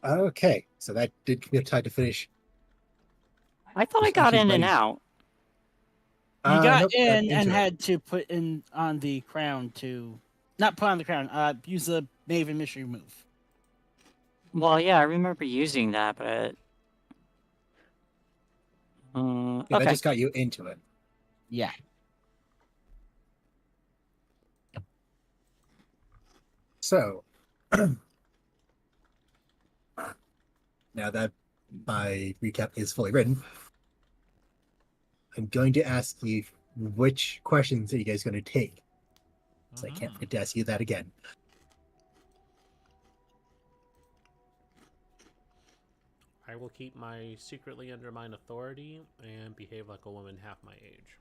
Okay, so that did give me time to finish. I thought I got Actually, in and my out. You got nope, in and into it. had to put in on the crown to, not put on the crown. Use the Maven mystery move. Well, yeah, I remember using that, but Yeah, that okay. just got you into it. Yeah. So now that my recap is fully written, I'm going to ask you which questions are you guys going to take. So I can't forget to ask you that again. I will keep my secretly undermine authority and behave like a woman half my age.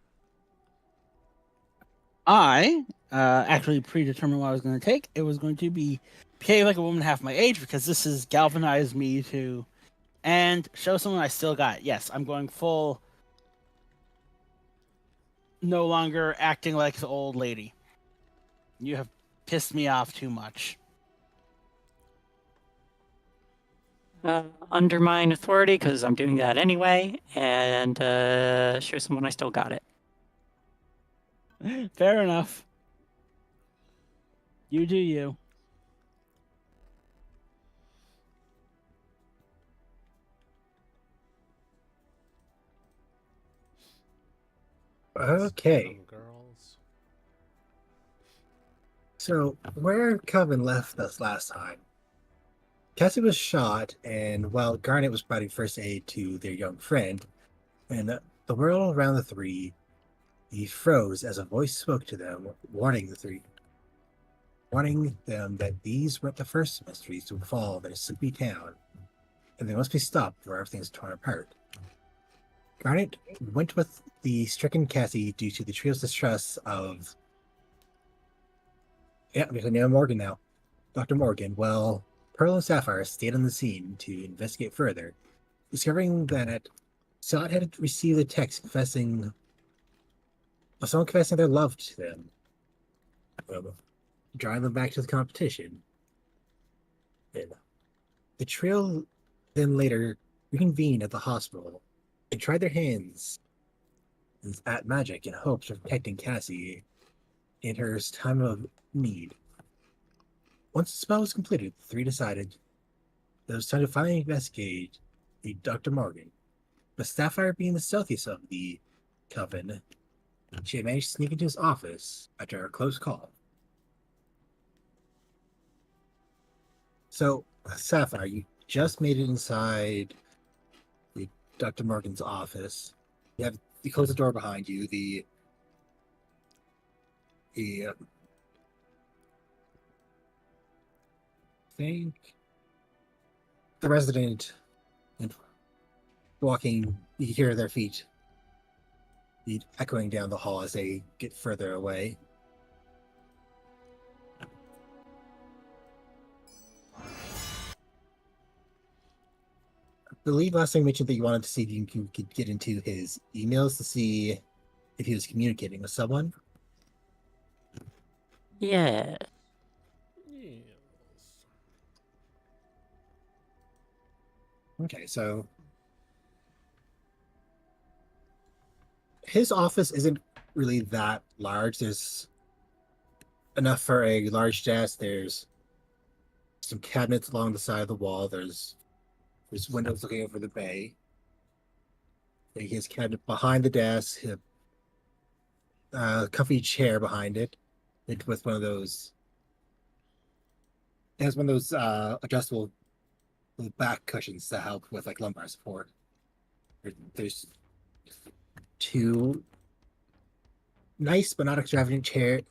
I actually predetermined what I was going to take. It was going to be behave like a woman half my age because this has galvanized me to and show someone I still got. Yes, I'm going full. No longer acting like the old lady. You have pissed me off too much. Undermine authority because I'm doing that anyway, and show someone I still got it. Fair enough. You do you. Okay, Girls. so where Coven left us last time, Cassie was shot, and while Garnet was providing first aid to their young friend, and the world around the three, he froze as a voice spoke to them, warning the three, warning them that these weren't the first mysteries to fall in a sleepy town, and they must be stopped or everything's torn apart. Garnet went with the stricken Cassie due to the trio's distrust of. Yeah, I'm going to name Morgan now. Dr. Morgan, well, Pearl and Sapphire stayed on the scene to investigate further, discovering that Sod had received a text confessing. Someone confessing their love to them, drawing them back to the competition. And the trio then later reconvened at the hospital and tried their hands at magic in hopes of protecting Cassie in her time of need. Once the spell was completed, the three decided that it was time to finally investigate the Dr. Morgan. But Sapphire, being the stealthiest of the Coven, she had managed to sneak into his office after a close call. So, Sapphire, you just made it inside the Dr. Morgan's office. You close the door behind you. The think the resident and walking, you hear their feet echoing down the hall as they get further away. I believe last time you mentioned that you wanted to see if you could get into his emails to see if he was communicating with someone. Yeah. Yes. Okay, so his office isn't really that large. There's enough for a large desk. There's some cabinets along the side of the wall. There's windows looking over the bay. He has a cabinet behind the desk, a comfy chair behind it, with one of those. It has one of those adjustable back cushions to help with like lumbar support. There's two nice but not extravagant chairs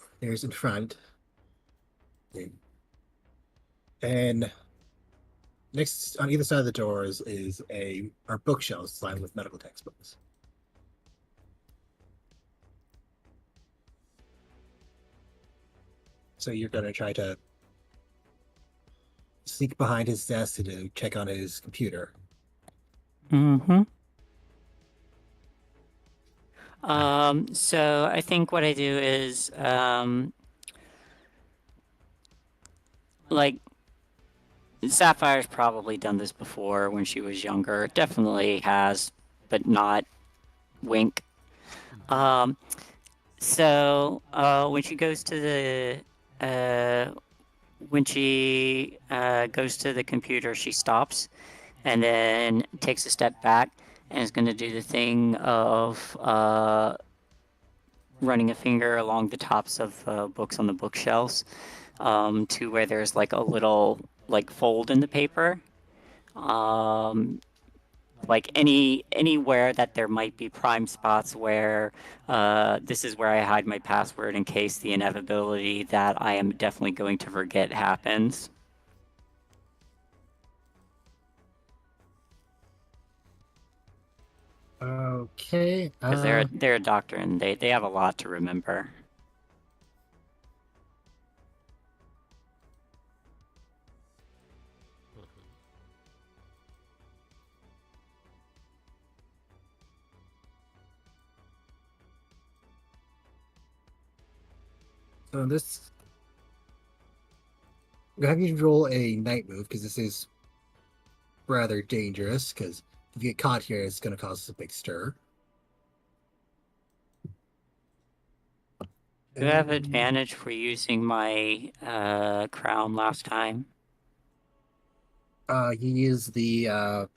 in front, and next on either side of the doors is our bookshelves lined with medical textbooks. So you're gonna try to sneak behind his desk to check on his computer. Mm-hmm. So I think what I do is, like, Sapphire's probably done this before when she was younger. Definitely has, but not wink. Um, when she goes to the computer, she stops and then takes a step back and is going to do the thing of running a finger along the tops of books on the bookshelves to where there's like a little like fold in the paper. Um, like anywhere that there might be prime spots where this is where I hide my password in case the inevitability that I am definitely going to forget happens. Okay. Because they're a doctor and they have a lot to remember. So this, we'll have you roll a night move because this is rather dangerous. Because if you get caught here, it's going to cause a big stir. Do you have advantage for using my crown last time? You use the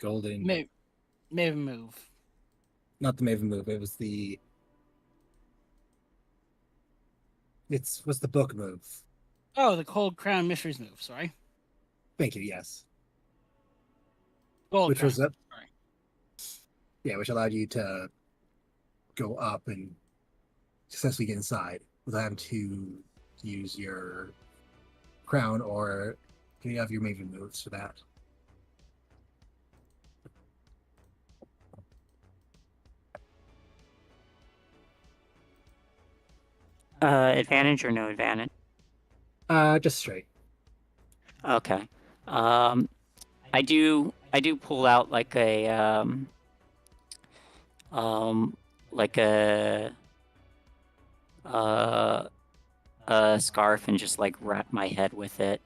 golden, Maven move. not the Maven move. It was what's the book move? Oh, the Cold Crown Mysteries move. Sorry. Thank you. Yes, Gold which Crown. was up. Sorry. Yeah, which allowed you to go up and successfully get inside without having to use your crown or any of your Maven moves for that. Advantage or no advantage? Just straight. Okay. I do pull out like like uh, a scarf and just like wrap my head with it.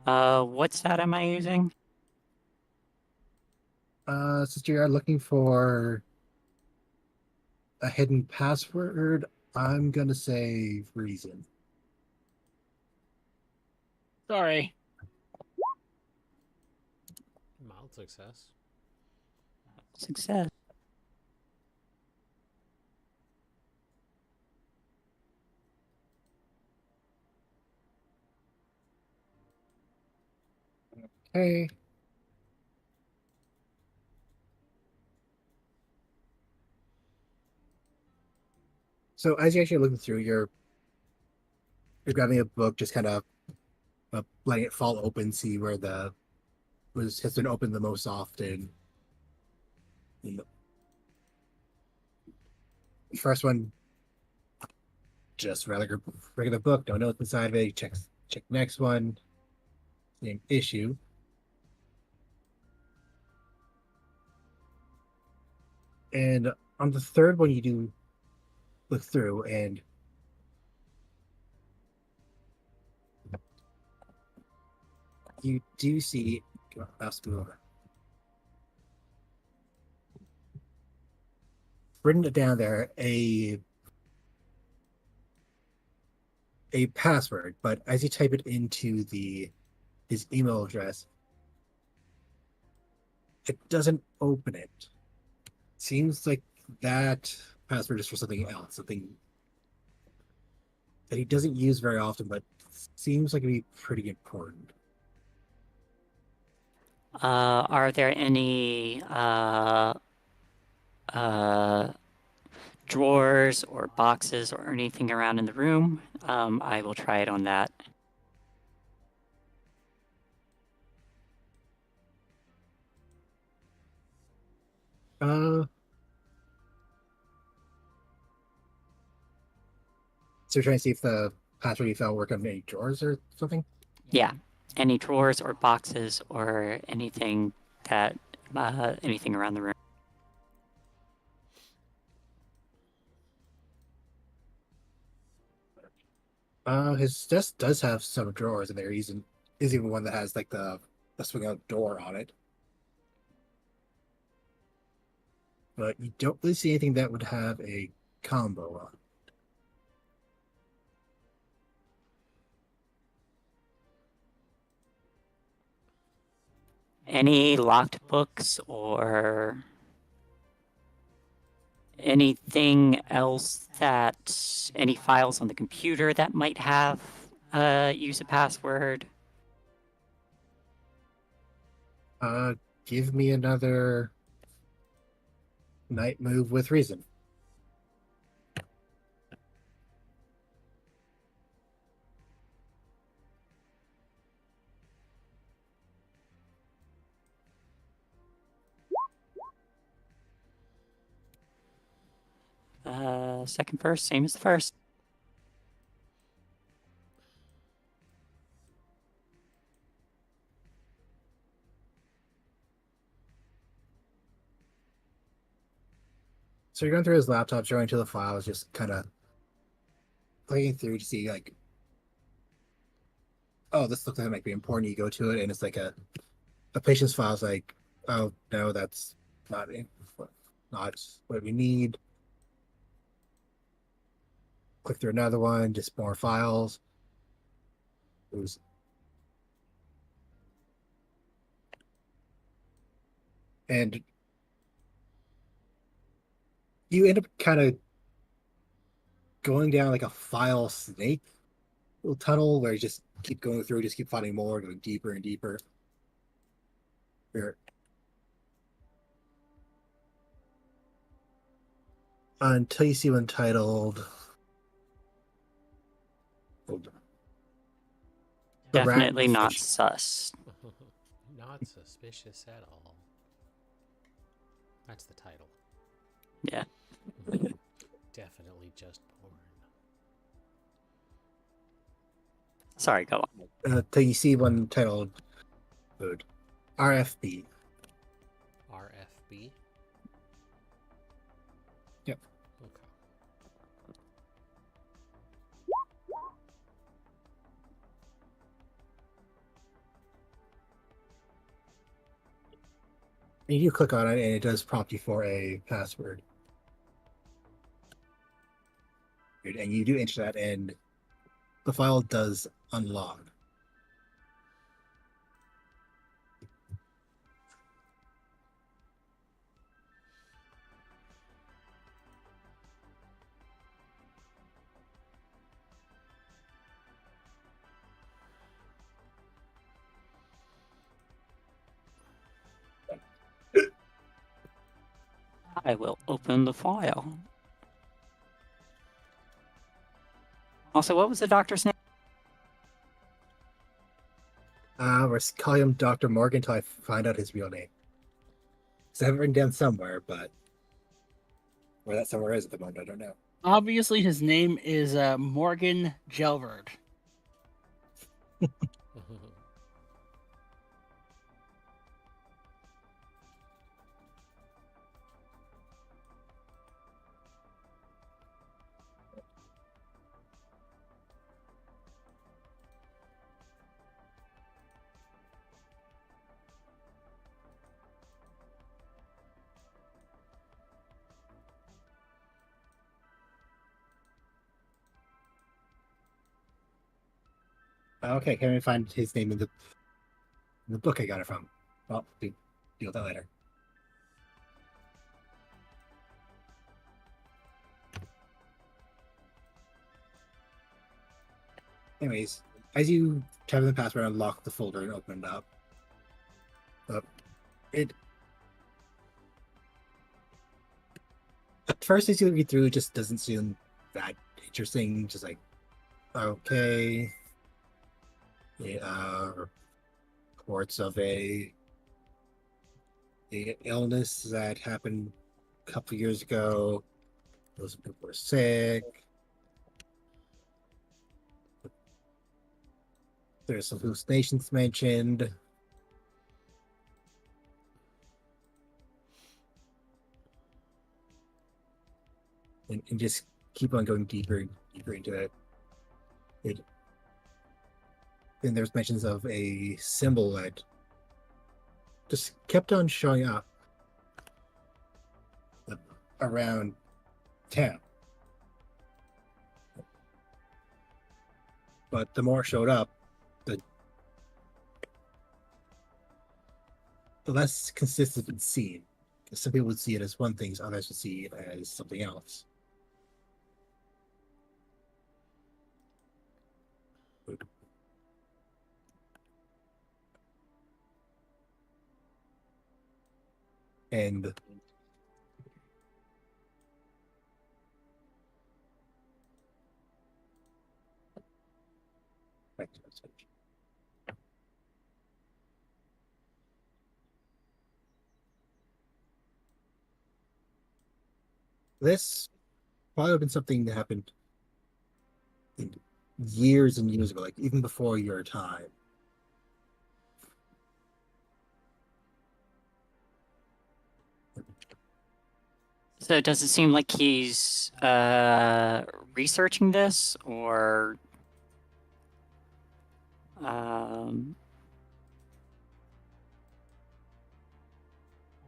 What stat am I using? Since you are looking for a hidden password, I'm gonna say reason. Sorry. Mild success. Success. Okay. So as you're actually looking through, you're grabbing a book, just kind of letting it fall open, see where has been opened the most often. You know, first one, just regular book. Don't know what's inside of it. You check the next one. Same issue. And on the third one, you do look through, and you do see. Mouse move over. Written down there a password, but as you type it into his email address, it doesn't open it. Seems like that password is for something else, something that he doesn't use very often, but seems like it'd be pretty important. Are there any uh, drawers or boxes or anything around in the room? I will try it on that. So you're trying to see if the password you found work on any drawers or something? Yeah, any drawers or boxes or anything that anything around the room. His desk does have some drawers in there. Is even one that has like the swing out door on it. But you don't really see anything that would have a combo on. Any locked books or anything else that any files on the computer that might have use a password? Give me another night move with reason. Second first, same as the first. So you're going through his laptop, showing to the files, just kind of clicking through to see like, oh, this looks like it might be important. You go to it, and it's like a patient's file. Is like, oh no, that's not what we need. Click through another one, just more files. Oops. And you end up kind of going down like a file snake little tunnel where you just keep going through, just keep finding more, going deeper and deeper. Here. Until you see one titled. Hold on. The Rat Definitely and the not Fish. sus. Not suspicious at all. That's the title. Yeah. Definitely just porn. Sorry, go on. Until you see one titled RFB. RFB? Yep. Okay. And you click on it, and it does prompt you for a password. And you do enter that, and the file does unlock. I will open the file. Also, what was the doctor's name? We're calling him Dr. Morgan until I find out his real name. So I have it written down somewhere, but where that somewhere is at the moment, I don't know. Obviously, his name is Morgan Gelverd. Okay, can we find his name in the book I got it from? Well, we'll deal with that later. Anyways, as you type in the password, unlock the folder and open it up. It at first, as you read through, it just doesn't seem that interesting. Just like, okay, reports of a illness that happened a couple years ago. Those people were sick. There's some hallucinations mentioned. and just keep on going deeper and deeper into it. Then there's mentions of a symbol that just kept on showing up around town. But the more it showed up, the less consistent it's seen. Some people would see it as one thing, others would see it as something else. And this probably would have been something that happened years and years ago, like even before your time. So does it seem like he's researching this, um,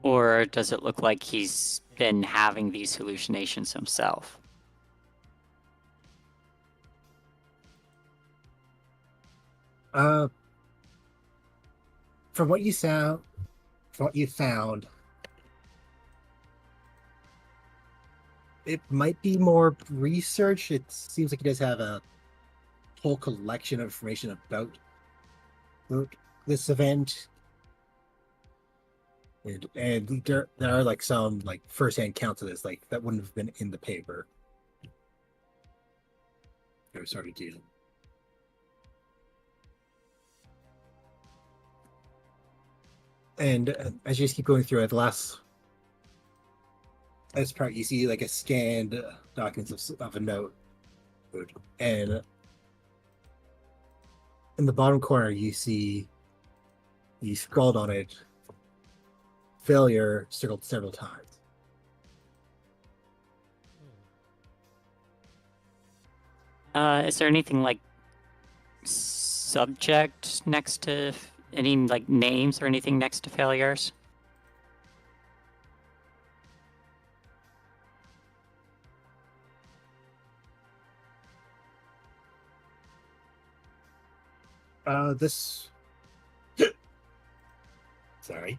or does it look like he's been having these hallucinations himself? From what you found, it might be more research. It seems like he does have a whole collection of information about this event, and there are like some like first-hand accounts of this, like that wouldn't have been in the paper. Oh, sorry, deal. And as you just keep going through it, this part, you see like a scanned documents of a note, and in the bottom corner you scrawled on it, failure circled several times. Is there anything like subject next to any like names or anything next to failures? This sorry.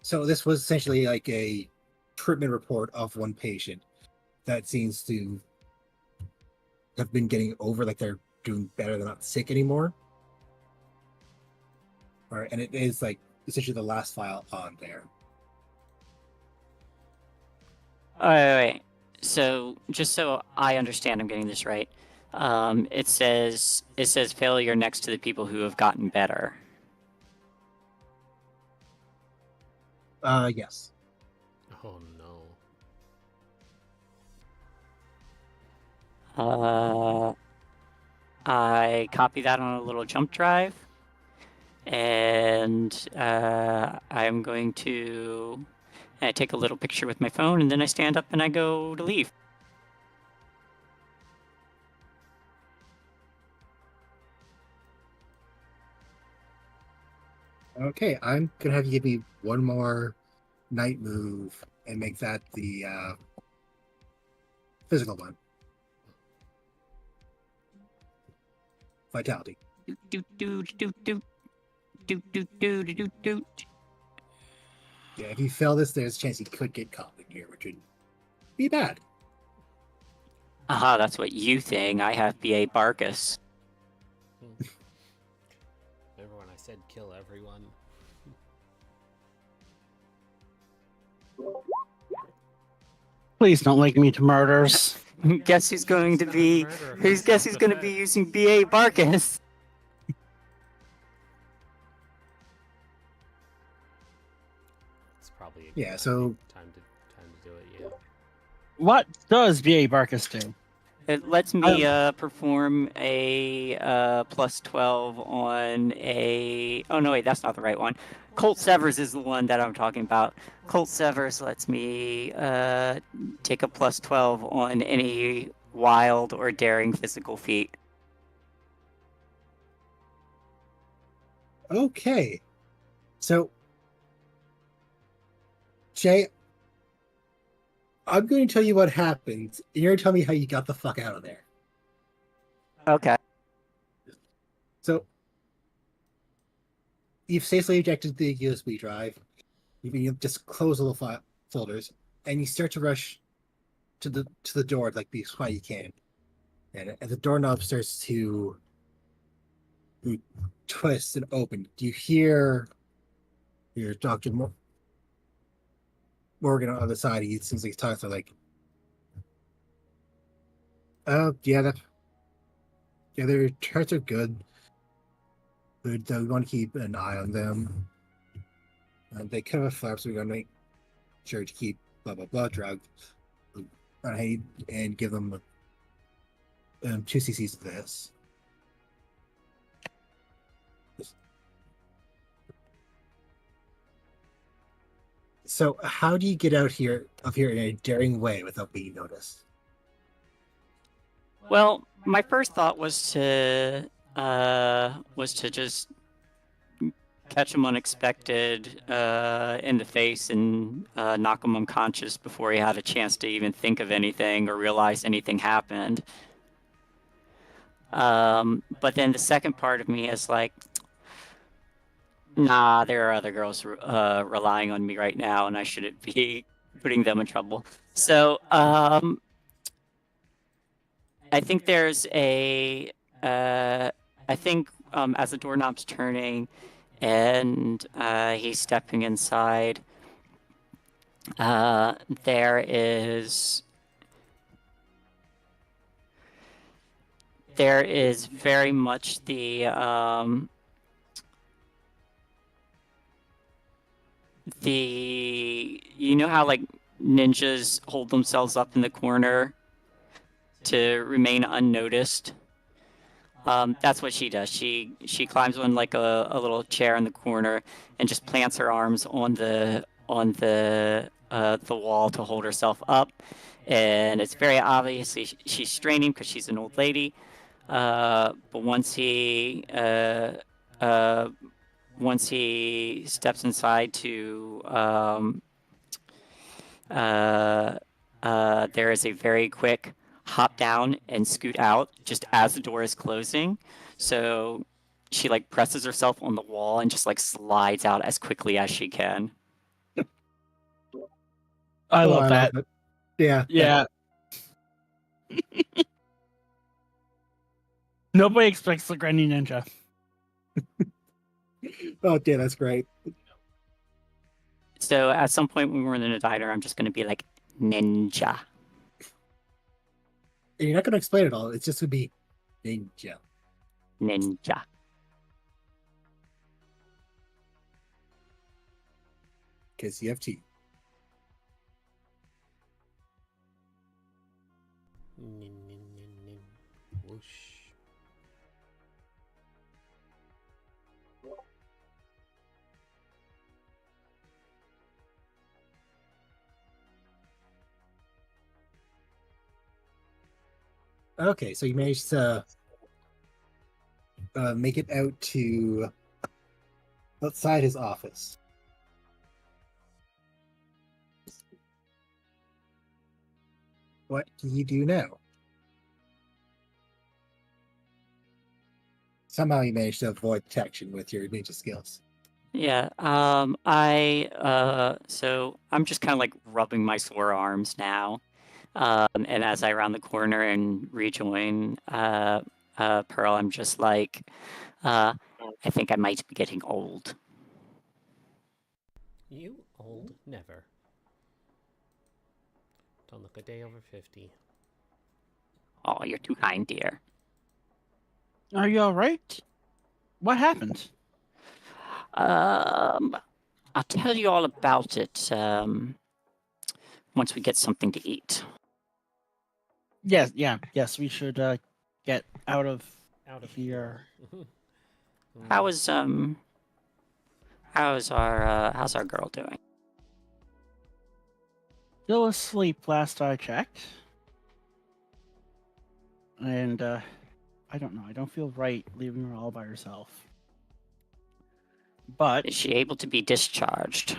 So this was essentially like a treatment report of one patient that seems to have been getting over, like they're doing better, they're not sick anymore. All right, and it is like essentially the last file on there. Wait. So just so I understand, I'm getting this right. It says failure next to the people who have gotten better. Yes. Oh no. I copy that on a little jump drive, and I'm going to take a little picture with my phone, and then I stand up and I go to leave. Okay, I'm gonna have you give me one more night move and make that the physical one. Vitality. Do do do do do do do do do do. Yeah, if you fail this, there's a chance you could get caught in here, which would be bad. Aha, that's what you think. I have B.A. Barkus. Remember when I said kill everyone? Please don't link me to murders. Guess who's going to be? Guess who's going to be using B.A. Barkus? It's probably a Yeah, good so time to do it. Yeah. What does B.A. Barkus do? It lets me perform a plus 12 on a. Oh no, wait, that's not the right one. Colt Severs is the one that I'm talking about. Colt Severs lets me take a plus 12 on any wild or daring physical feat. Okay. So, Jay, I'm going to tell you what happened. And you're going to tell me how you got the fuck out of there. Okay. So, you've safely ejected the USB drive. You just close all the folders, and you start to rush to the door like the spot you can. And as the doorknob starts to twist and open, do you hear your Dr. Morgan on the other side? He seems like he's talking to like, oh yeah, their charts are good. But we want to keep an eye on them. They cover flaps, so we're going to make sure to keep blah blah blah drug and give them 2 cc's of this. So how do you get out of here in a daring way without being noticed? Well, my first thought was to just catch him unexpected in the face and knock him unconscious before he had a chance to even think of anything or realize anything happened. But then the second part of me is like, nah, there are other girls relying on me right now, and I shouldn't be putting them in trouble. So I think there's a. I think as the doorknob's turning, and he's stepping inside, there is very much the you know how like ninjas hold themselves up in the corner to remain unnoticed. That's what she does. She climbs on like a little chair in the corner and just plants her arms on the wall to hold herself up. And it's very obviously she's straining because she's an old lady. But once he steps inside to there is a very quick hop down and scoot out just as the door is closing. So she like presses herself on the wall and just like slides out as quickly as she can. I love that. Love it. Yeah. Yeah. Nobody expects the Granny Ninja. Oh, yeah, that's great. So at some point when we're in the diner, I'm just going to be like, ninja. And you're not going to explain it all. It's just going to be ninja. Ninja. Because you have tea. Nin, nin, nin, nin. Whoosh. Okay, so you managed to make it out to outside his office. What do you do now? Somehow you managed to avoid detection with your ninja skills. Yeah. So I'm just kind of like rubbing my sore arms now. And as I round the corner and rejoin Pearl, I'm just like, I think I might be getting old. You old never. Don't look a day over 50. Oh, you're too kind, dear. Are you all right? What happened? I'll tell you all about it once we get something to eat. Yes, we should get out of Out of here. here. How is how's our girl doing? Still asleep last I checked. And I don't know. I don't feel right leaving her all by herself. But Is she able to be discharged?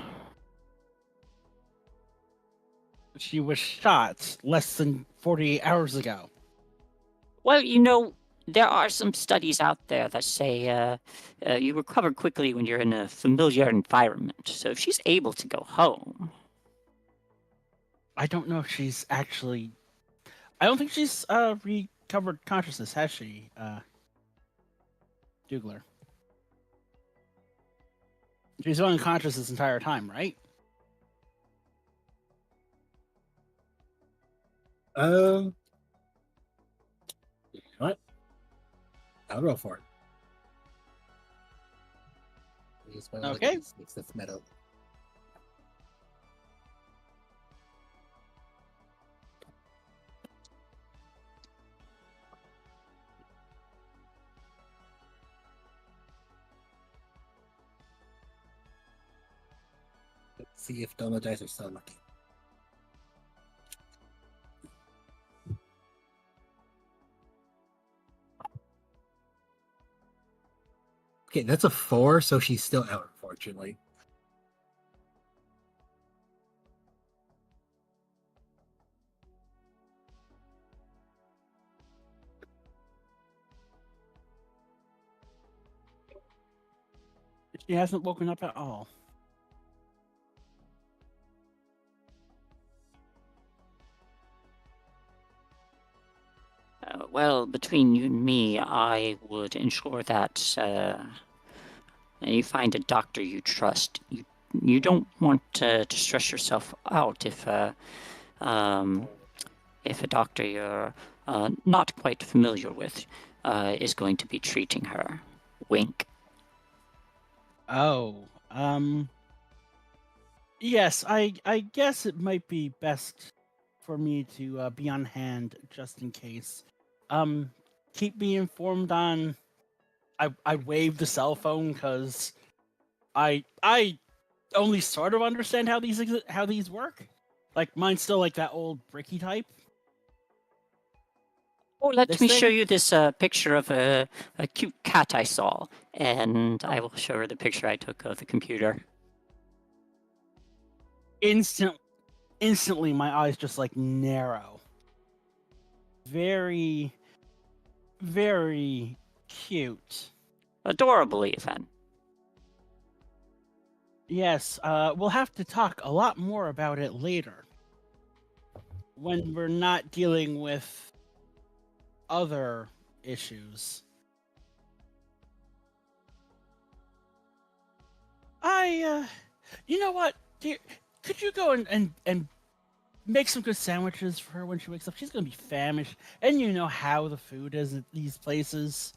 she was shot less than 48 hours ago. Well, there are some studies out there that say you recover quickly when you're in a familiar environment. So if she's able to go home, I don't know if she's actually. I don't think she's recovered consciousness, has she, Dougler? She's unconscious this entire time, right? You know what? I'll roll for it. Okay. It's this metal. Let's see if Doma dice are still lucky. Okay, that's a 4, so she's still out, unfortunately. She hasn't woken up at all. well, between you and me, I would ensure that you find a doctor you trust. You don't want to stress yourself out if a doctor you're not quite familiar with is going to be treating her. Wink. Oh, yes, I guess it might be best for me to be on hand just in case. Keep me informed on. I wave the cell phone because I only sort of understand how these work. Like mine's still like that old bricky type. Oh, let This me show thing? you this picture of a cute cat I saw, and I will show her the picture I took of the computer. Instantly, my eyes just like narrow. Very, very cute. Adorable, even. Yes, we'll have to talk a lot more about it later. When we're not dealing with other issues. You know what? Dear, could you go and make some good sandwiches for her when she wakes up? She's gonna be famished, and you know how the food is at these places.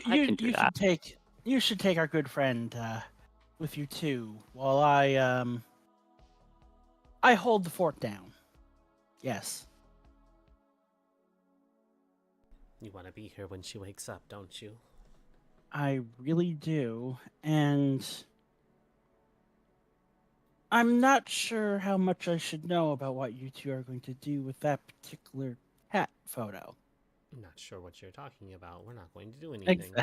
I can do that. You should take our good friend with you too, while I hold the fort down. Yes. You want to be here when she wakes up, don't you? I really do, and I'm not sure how much I should know about what you two are going to do with that particular cat photo. I'm not sure what you're talking about. We're not going to do anything.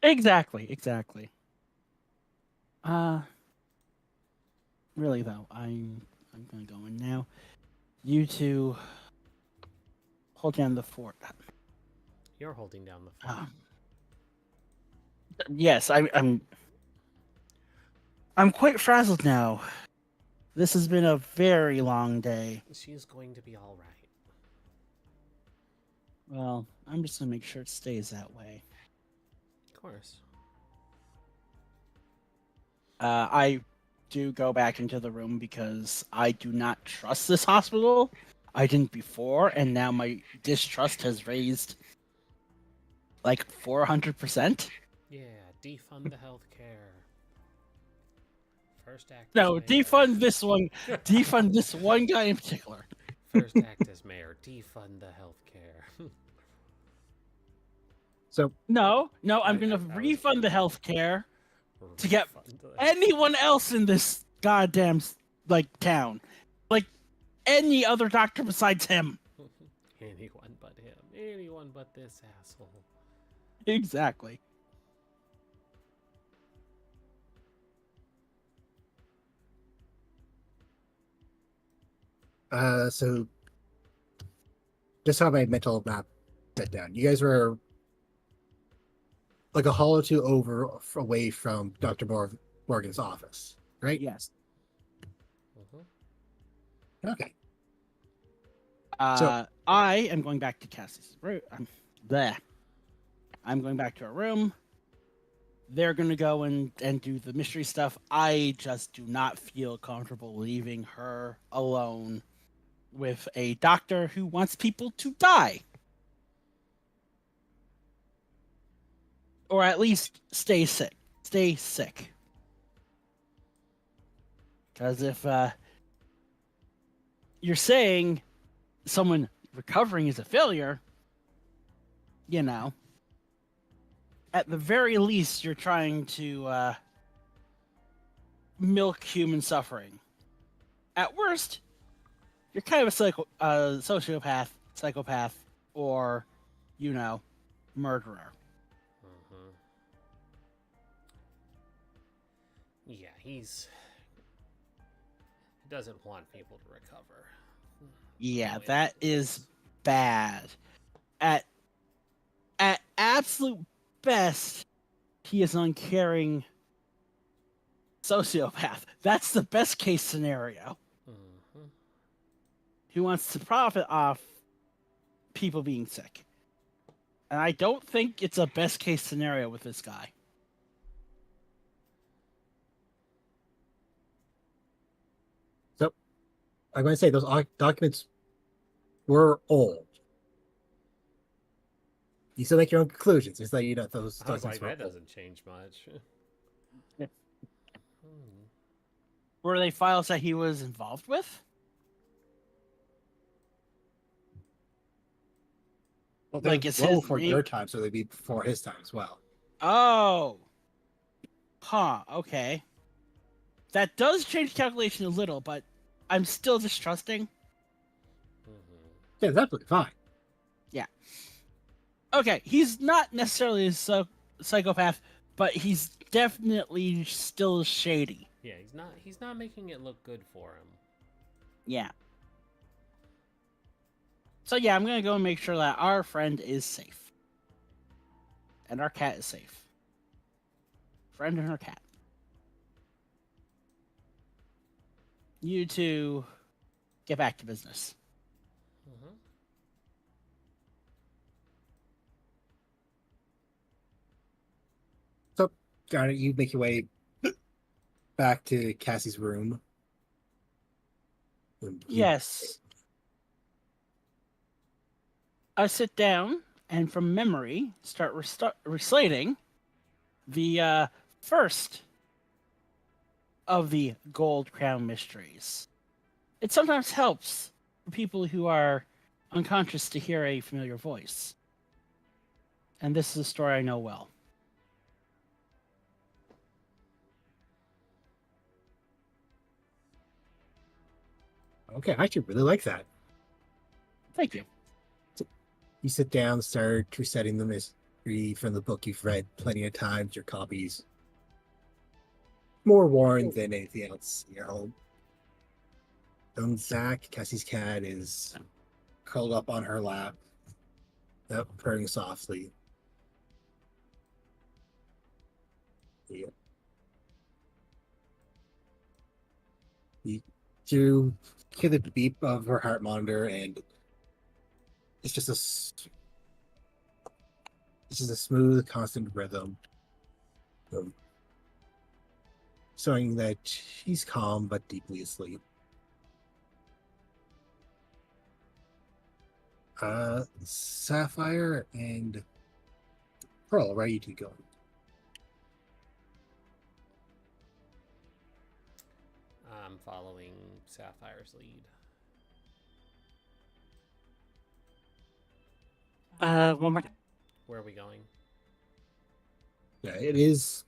Exactly. Really though, I'm gonna go in now. You two hold down the fort. You're holding down the phone. Yes, I'm quite frazzled now. This has been a very long day. She's going to be all right. Well, I'm just gonna make sure it stays that way. Of course. I do go back into the room because I do not trust this hospital. I didn't before, and now my distrust has raised like 400%. Yeah, defund the healthcare. First act. No, as mayor. defund this one. Defund this one guy in particular. First act as mayor. Defund the healthcare. So No, I'm I- going to I was- refund the healthcare to get Refund the- anyone else in this goddamn town, like any other doctor besides him. Anyone but him. Anyone but this asshole. Exactly. So just how my mental map set down. You guys were like a hollow two over away from Dr. Morgan's office, right? Yes. Mhm. Okay. I am going back to Cassie's room. I'm going back to her room. They're going to go and do the mystery stuff. I just do not feel comfortable leaving her alone with a doctor who wants people to die. Or at least stay sick. Stay sick. Because if you're saying someone recovering is a failure, you know, at the very least, you're trying to milk human suffering. At worst, you're kind of a sociopath, psychopath, or, murderer. Mhm. Yeah, he doesn't want people to recover. Yeah, No way that he is does. bad. At absolute best, he is an uncaring sociopath. That's the best case scenario. Mhm. Who wants to profit off people being sick. And I don't think it's a best case scenario with this guy. So I'm going to say those documents were old. You still make your own conclusions. It's like, those I was documents like, were that old. doesn't change much. Yeah. Hmm. Were they files that he was involved with? Well, Like, they're it's well his before name- your time, so they'd be before his time as well. Oh. Huh, okay. That does change the calculation a little, but I'm still distrusting. Mhm. Yeah, that's absolutely fine. Okay, he's not necessarily a psychopath, but he's definitely still shady. Yeah, he's not making it look good for him. Yeah. So yeah, I'm gonna go and make sure that our friend is safe. And our cat is safe. Friend and her cat. You two get back to business. Mhm. So, got it. You make your way back to Cassie's room. Yes. I sit down and from memory start reciting the first of the Gold Crown mysteries. It sometimes helps for people who are unconscious to hear a familiar voice. And this is a story I know well. Okay, I actually really like that. Thank you. You sit down, start reciting the mystery from the book you've read plenty of times, your copies. More worn than anything else, Zach, Cassie's cat, is curled up on her lap, purring softly. Yeah. You hear the beep of her heart monitor, and it's just a smooth, constant rhythm, showing that she's calm but deeply asleep. Sapphire and Pearl, where are you two going? I'm following Sapphire's lead. One more time. Where are we going? Yeah, it is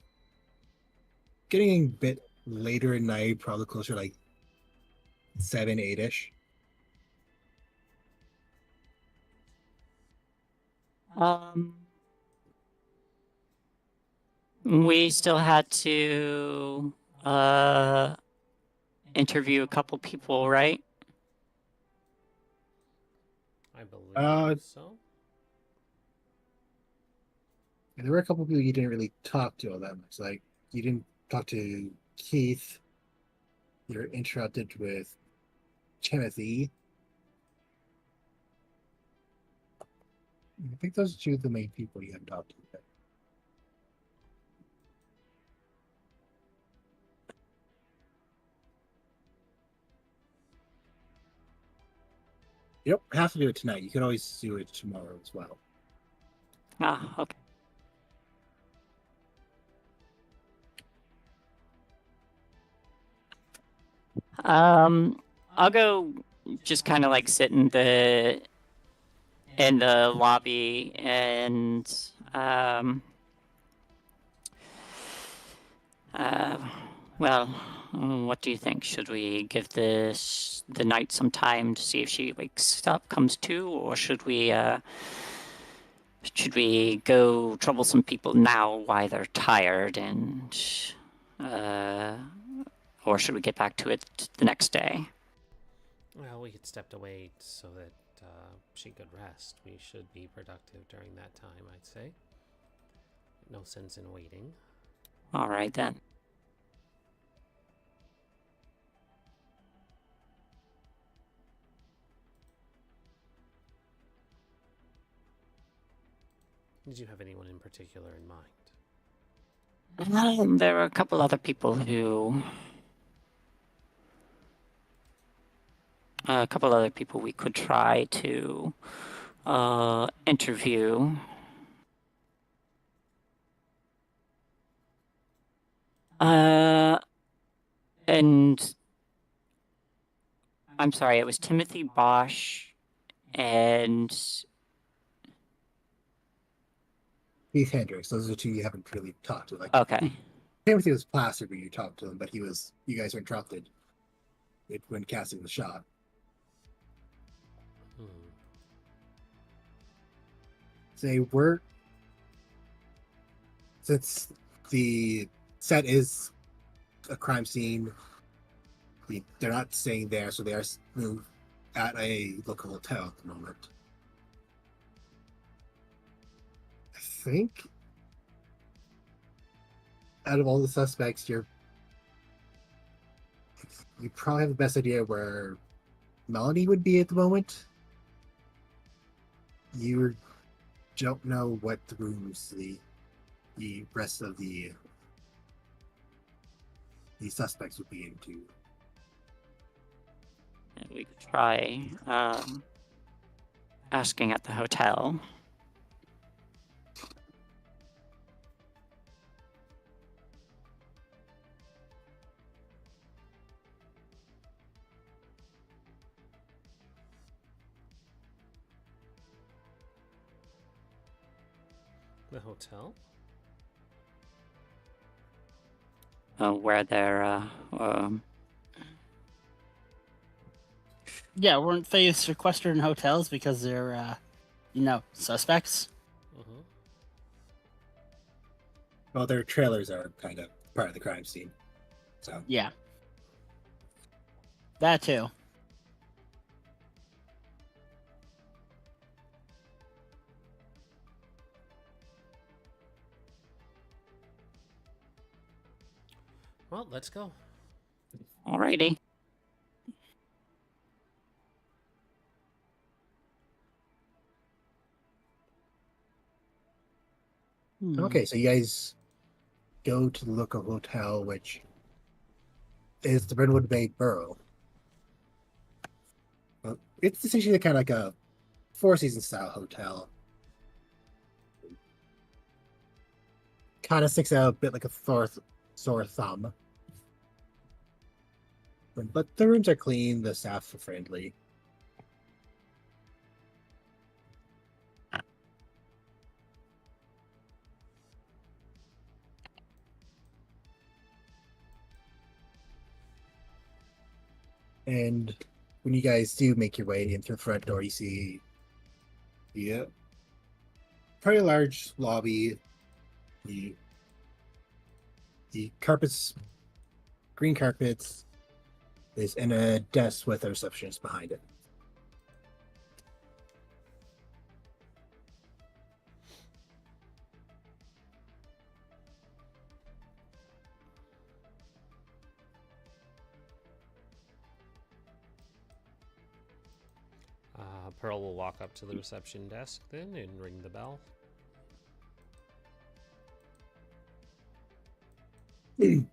getting a bit later at night, probably closer to like 7, 8-ish. We still had to interview a couple people, right? I believe so. And there were a couple people you didn't really talk to all that much. Like, you didn't talk to Keith. You're interrupted with Timothy. I think those are two of the main people you haven't talked to yet. You don't have to do it tonight. You can always do it tomorrow as well. Ah, okay. I'll go just kind of like sit in the lobby and well, what do you think? Should we give the knight some time to see if she wakes up, comes to, or should we go trouble some people now while they're tired, and or should we get back to it the next day? Well, we had stepped away so that she could rest. We should be productive during that time, I'd say. No sense in waiting. All right then. Did you have anyone in particular in mind? There were a couple other people we could try to interview. And I'm sorry, it was Timothy Bosch and Keith Hendricks. Those are two you haven't really talked to. Like, okay. Timothy was plastered when you talked to him, but you guys were interrupted when casting the shot. They were, since the set is a crime scene, they're not staying there, so they are at a local hotel at the moment. I think out of all the suspects, you probably have the best idea where Melanie would be at the moment. You don't know what the rooms the rest of the suspects would be into. We could try asking at the hotel. The hotel? Where they're Yeah, weren't they sequestered in hotels because they're, suspects? Uh-huh. Well, their trailers are kind of part of the crime scene. So Yeah. That too. Well, let's go. alrighty. okay, so you guys go to the local hotel, which is the Brindlewood Bay Borough. Well, it's essentially kind of like a Four Seasons style hotel. Kind of sticks out a bit like a sore thumb. But the rooms are clean, the staff are friendly. And when you guys do make your way into the front door, you see the pretty large lobby. The carpets, green carpets, is in a desk with a receptionist behind it. Pearl will walk up to the reception desk then and ring the bell. Sorry,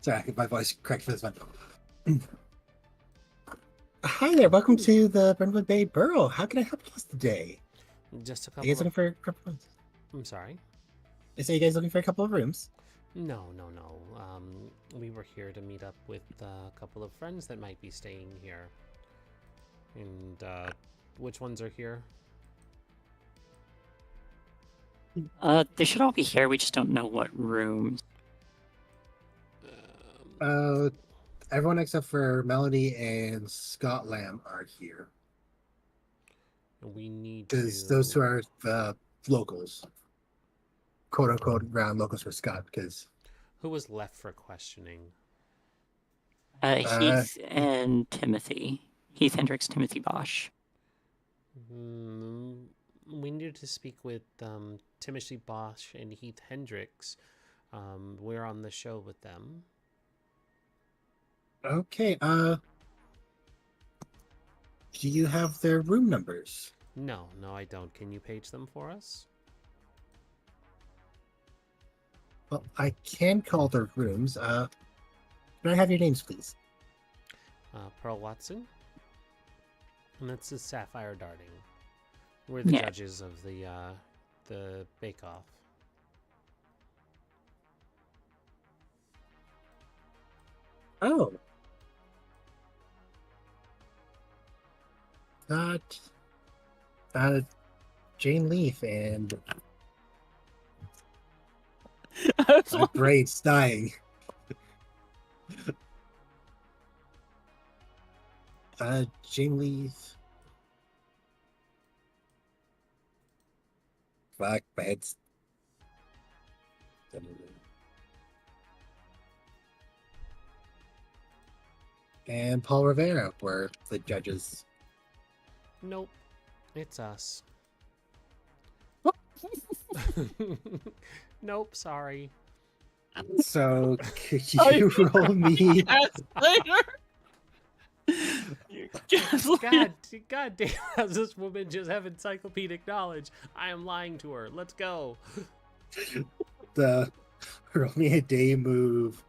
I get my voice correct for this one. Hi there, welcome to the Brindlewood Bay Borough. How can I help you today? Just a Are couple you guys of... looking for a couple of... I'm sorry. Are you guys looking for a couple of rooms? No. We were here to meet up with a couple of friends that might be staying here. And, which ones are here? They should all be here. We just don't know what rooms. Everyone except for Melody and Scott Lamb are here. We need Because to... those two are the locals. Quote unquote ground locals for Scott, because Who was left for questioning? Heath and Timothy. Heath Hendricks, Timothy Bosch. We needed to speak with Timothy Bosch and Heath Hendricks. We're on the show with them. okay, do you have their room numbers? No, I don't. Can you page them for us? Well, I can call their rooms. Can I have your names, please? Pearl Watson. And that's the Sapphire Darting. We're the Yeah. judges of the Bake Off. Oh. Got Jane Leaf and my brain's dying. Jane Leaf. Fuck, my head's... And Paul Rivera were the judges. Nope, it's us. Nope, sorry. So, could you roll me? God damn, does this woman just have encyclopedic knowledge? I am lying to her. Let's go. Roll me a day move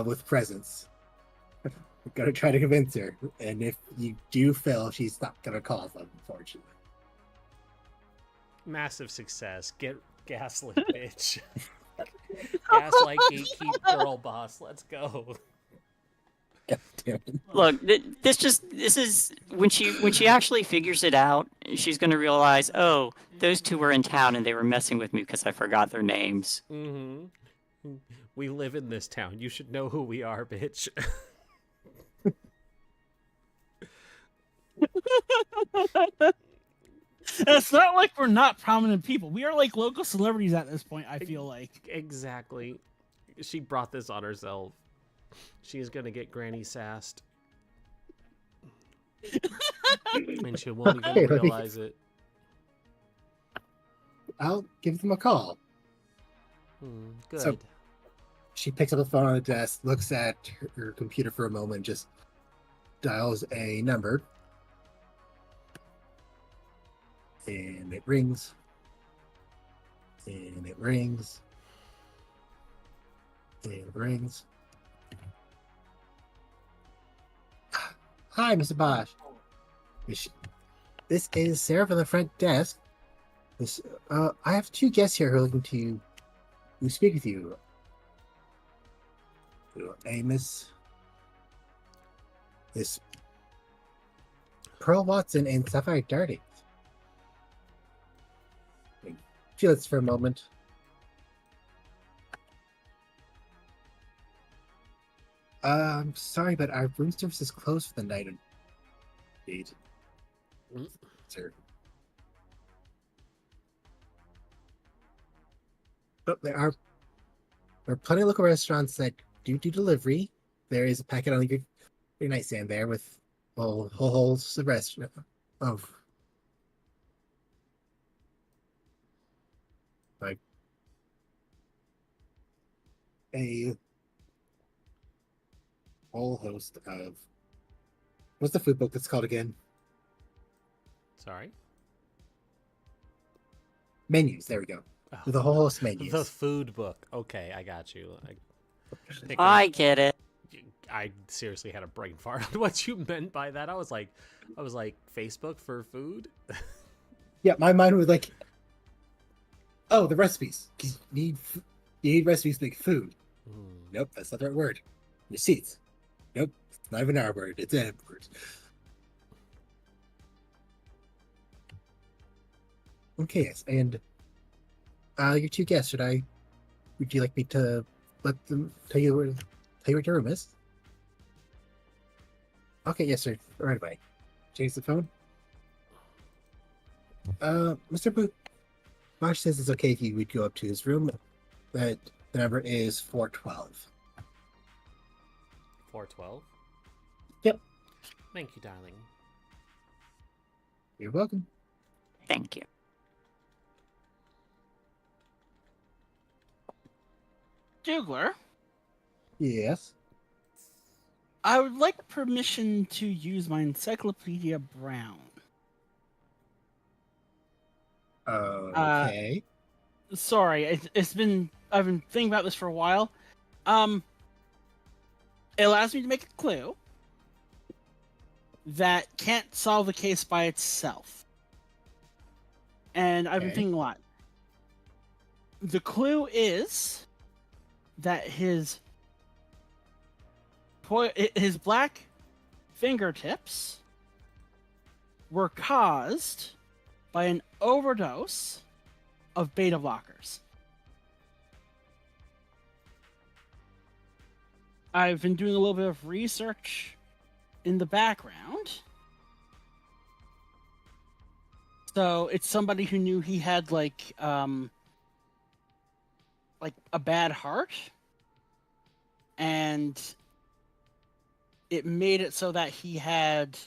with presence. I'm gonna try to convince her, and if you do fail, she's not gonna call them, unfortunately. Massive success. Get gaslit, bitch. Gaslight, gatekeep, girl boss. Let's go. God damn it. Look, this is when she actually figures it out, she's gonna realize, oh, those two were in town and they were messing with me because I forgot their names. Mm-hmm. We live in this town. You should know who we are, bitch. It's not like we're not prominent people. We are like local celebrities at this point, I feel like. Exactly. She brought this on herself. She's gonna get Granny sassed. And she won't even Okay, let me- realize it. I'll give them a call. Good. So- She picks up the phone on the desk, looks at her computer for a moment, just dials a number. And it rings. And it rings. And it rings. Hi, Mr. Bosch. This is Sarah from the front desk. I have two guests here who are looking to speak with you. Hey, Miss this Pearl Watson and Sapphire Darting. Feel this for a moment. I'm sorry, but our room service is closed for the night. Indeed. Mm. Sir. But there are plenty of local restaurants that do delivery. There is a packet on your nightstand there with whole holes of restaurant of like a whole host of what's the food book that's called again? Sorry. Menus. There we go. With a whole host of menus. The food book. Okay, I got you. I get it. I seriously had a brain fart on what you meant by that. I was like, Facebook for food. Yeah, my mind was like, oh, the recipes. 'Cause you need recipes to make food. Nope, that's not the right word. Receipts. Nope, it's not even our word. It's a word. Okay, yes, and your two guests. Would you like me to let them tell you where your room is? Okay, yes, sir. Right away. Change the phone. Mr. Booth, Marsh says it's okay if you would go up to his room. That the number is 412. 412. Yep. Thank you, darling. You're welcome. Thank you. Dougler, Yes. I would like permission to use my Encyclopedia Brown. Okay. Sorry, it's been I've been thinking about this for a while. It allows me to make a clue that can't solve the case by itself. And I've been Okay. thinking a lot. The clue is that his black fingertips were caused by an overdose of beta blockers. I've been doing a little bit of research in the background. So it's somebody who knew he had like a bad heart, and it made it so that he had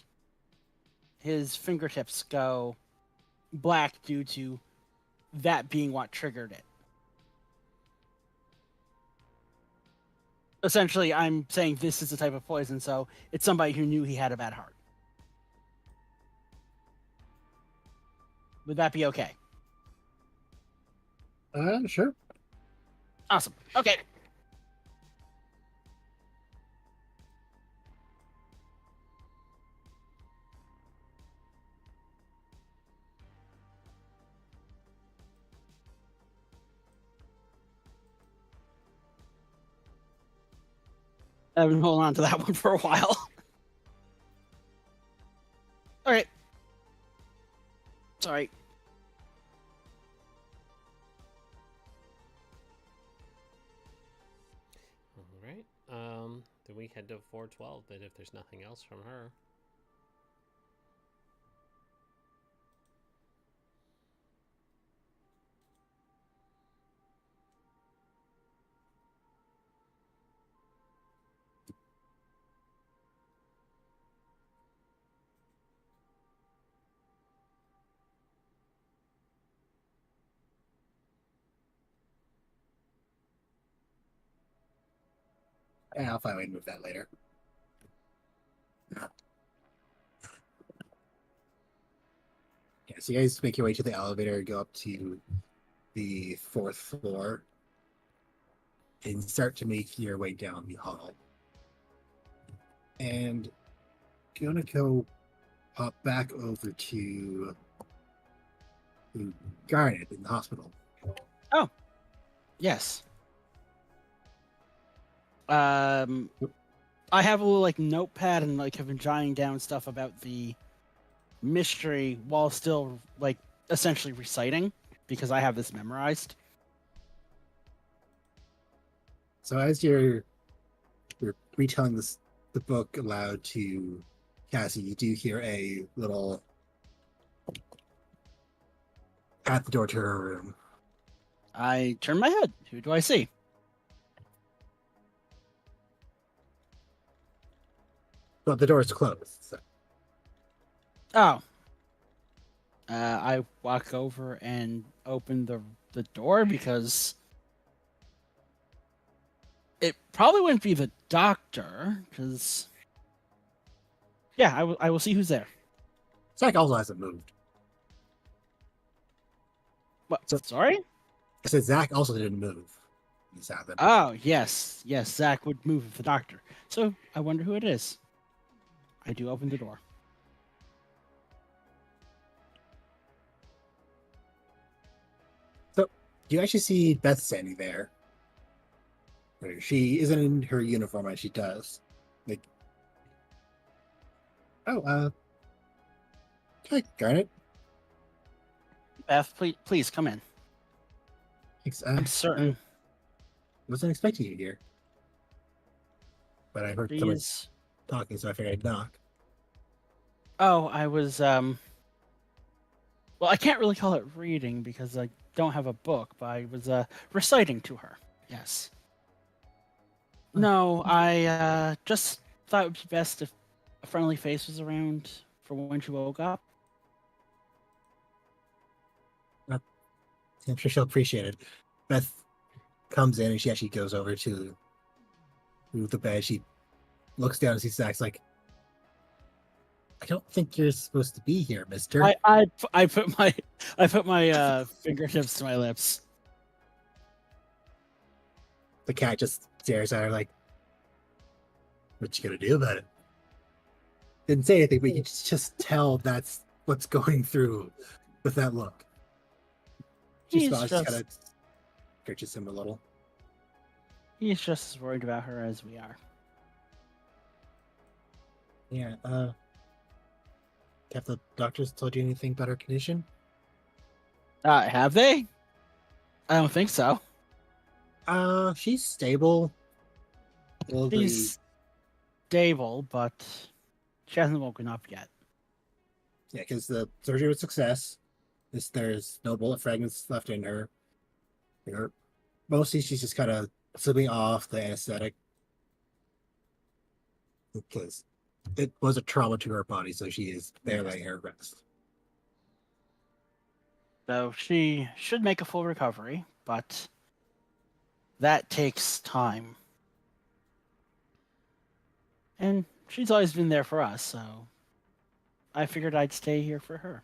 his fingertips go black due to that being what triggered it. Essentially, I'm saying this is the type of poison, so it's somebody who knew he had a bad heart. Would that be okay? Sure. Awesome. Okay. I've been holding on to that one for a while. All right. Sorry. All right. Then we head to 412. But if there's nothing else from her. Yeah, I'll find a way to move that later. Yeah, so you guys make your way to the elevator, go up to the 4th floor, and start to make your way down the hall. And you're gonna go pop back over to Garnet in the hospital. Yes. I have a little like notepad and like have been jotting down stuff about the mystery while still like essentially reciting because I have this memorized. So as you're retelling the book aloud to Cassie, you do hear a little at the door to her room. I turn my head. Who do I see? But the door is closed. So. Oh. I walk over and open the door because it probably wouldn't be the doctor because yeah, I will see who's there. Zach also hasn't moved. What? So- Sorry? I said Zach also didn't move. This happened. Oh, yes. Zach would move with the doctor. So I wonder who it is. I do open the door. You actually see Beth standing there. She isn't in her uniform as she does. Like, oh, okay, Garnet. Beth, please come in. Thanks. I'm certain Wasn't expecting you here. But I heard someone she's. talking, so I figured I'd knock. Oh, I was Well, I can't really call it reading because I don't have a book, but I was reciting to her. Yes. No, I just thought it would be best if a friendly face was around for when she woke up. I'm sure she'll appreciate it. Beth comes in and she actually goes over to the bed. She looks down and sees Zach's like, I don't think you're supposed to be here, mister. I put my fingertips to my lips. The cat just stares at her like, what you gonna do about it? Didn't say anything, but you just tell that's what's going through with that look. She He's smiles, just- kind of scratches him a little. He's just as worried about her as we are. Yeah, have the doctors told you anything about her condition? Have they? I don't think so. She's stable. Will be- She's stable, but she hasn't woken up yet. Yeah, because the surgery was a success. There's no bullet fragments left in her. Mostly she's just kind of slipping off the anesthetic. Because it was a trauma to her body, so she is there letting her rest. So she should make a full recovery, but that takes time. And she's always been there for us, so I figured I'd stay here for her.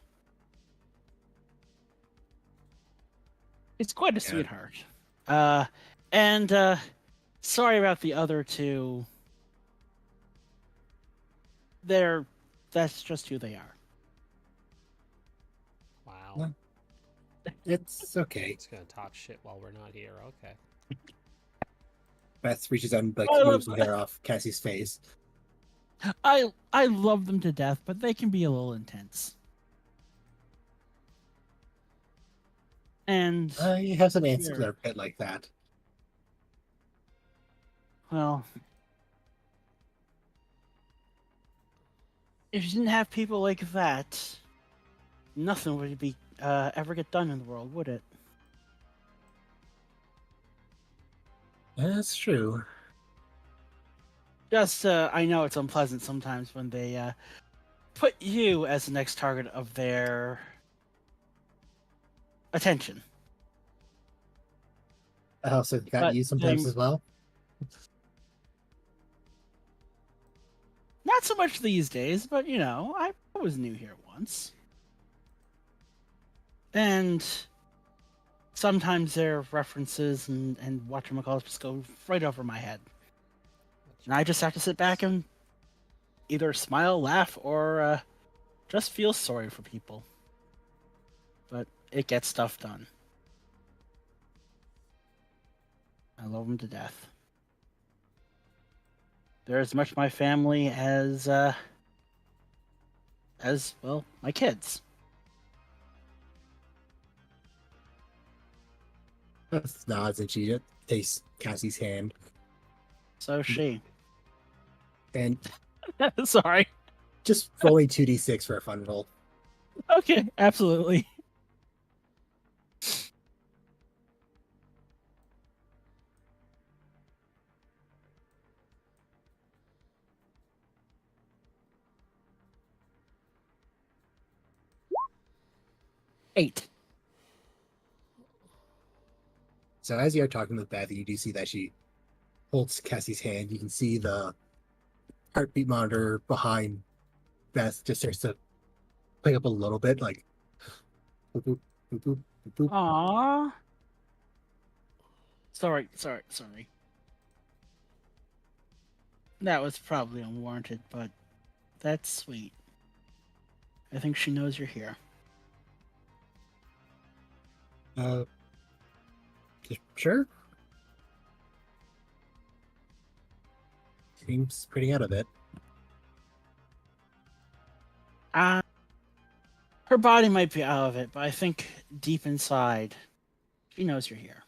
It's quite a Yeah. sweetheart. And sorry about the other two. That's just who they are. Wow. Yeah. It's okay. It's gonna talk shit while we're not here. Okay. Beth reaches out and like I moves love- some hair off Cassie's face. I love them to death, but they can be a little intense. And You have some answers Sure. that are a bit like that. well, if you didn't have people like that, nothing would be ever get done in the world, would it? That's true. Just I know it's unpleasant sometimes when they put you as the next target of their attention. I also got But you sometimes then- as well. Not so much these days, but you know, I was new here once. And sometimes their references and whatchamacallit just go right over my head. And I just have to sit back and either smile, laugh, or just feel sorry for people. But it gets stuff done. I love them to death. they're as much my family as well my kids. Beth nods and she just takes Cassie's hand. So she. And Sorry. just rolling 2d6 for a fun roll. Okay, absolutely. Eight. So as you're talking with Beth, you do see that she holds Cassie's hand. You can see the heartbeat monitor behind Beth just starts to play up a little bit, like boop, boop, boop, boop, boop, boop. Aww. Sorry. That was probably unwarranted, but that's sweet. I think she knows you're here. Sure. Seems pretty out of it. Her body might be out of it, but I think deep inside, she knows you're here.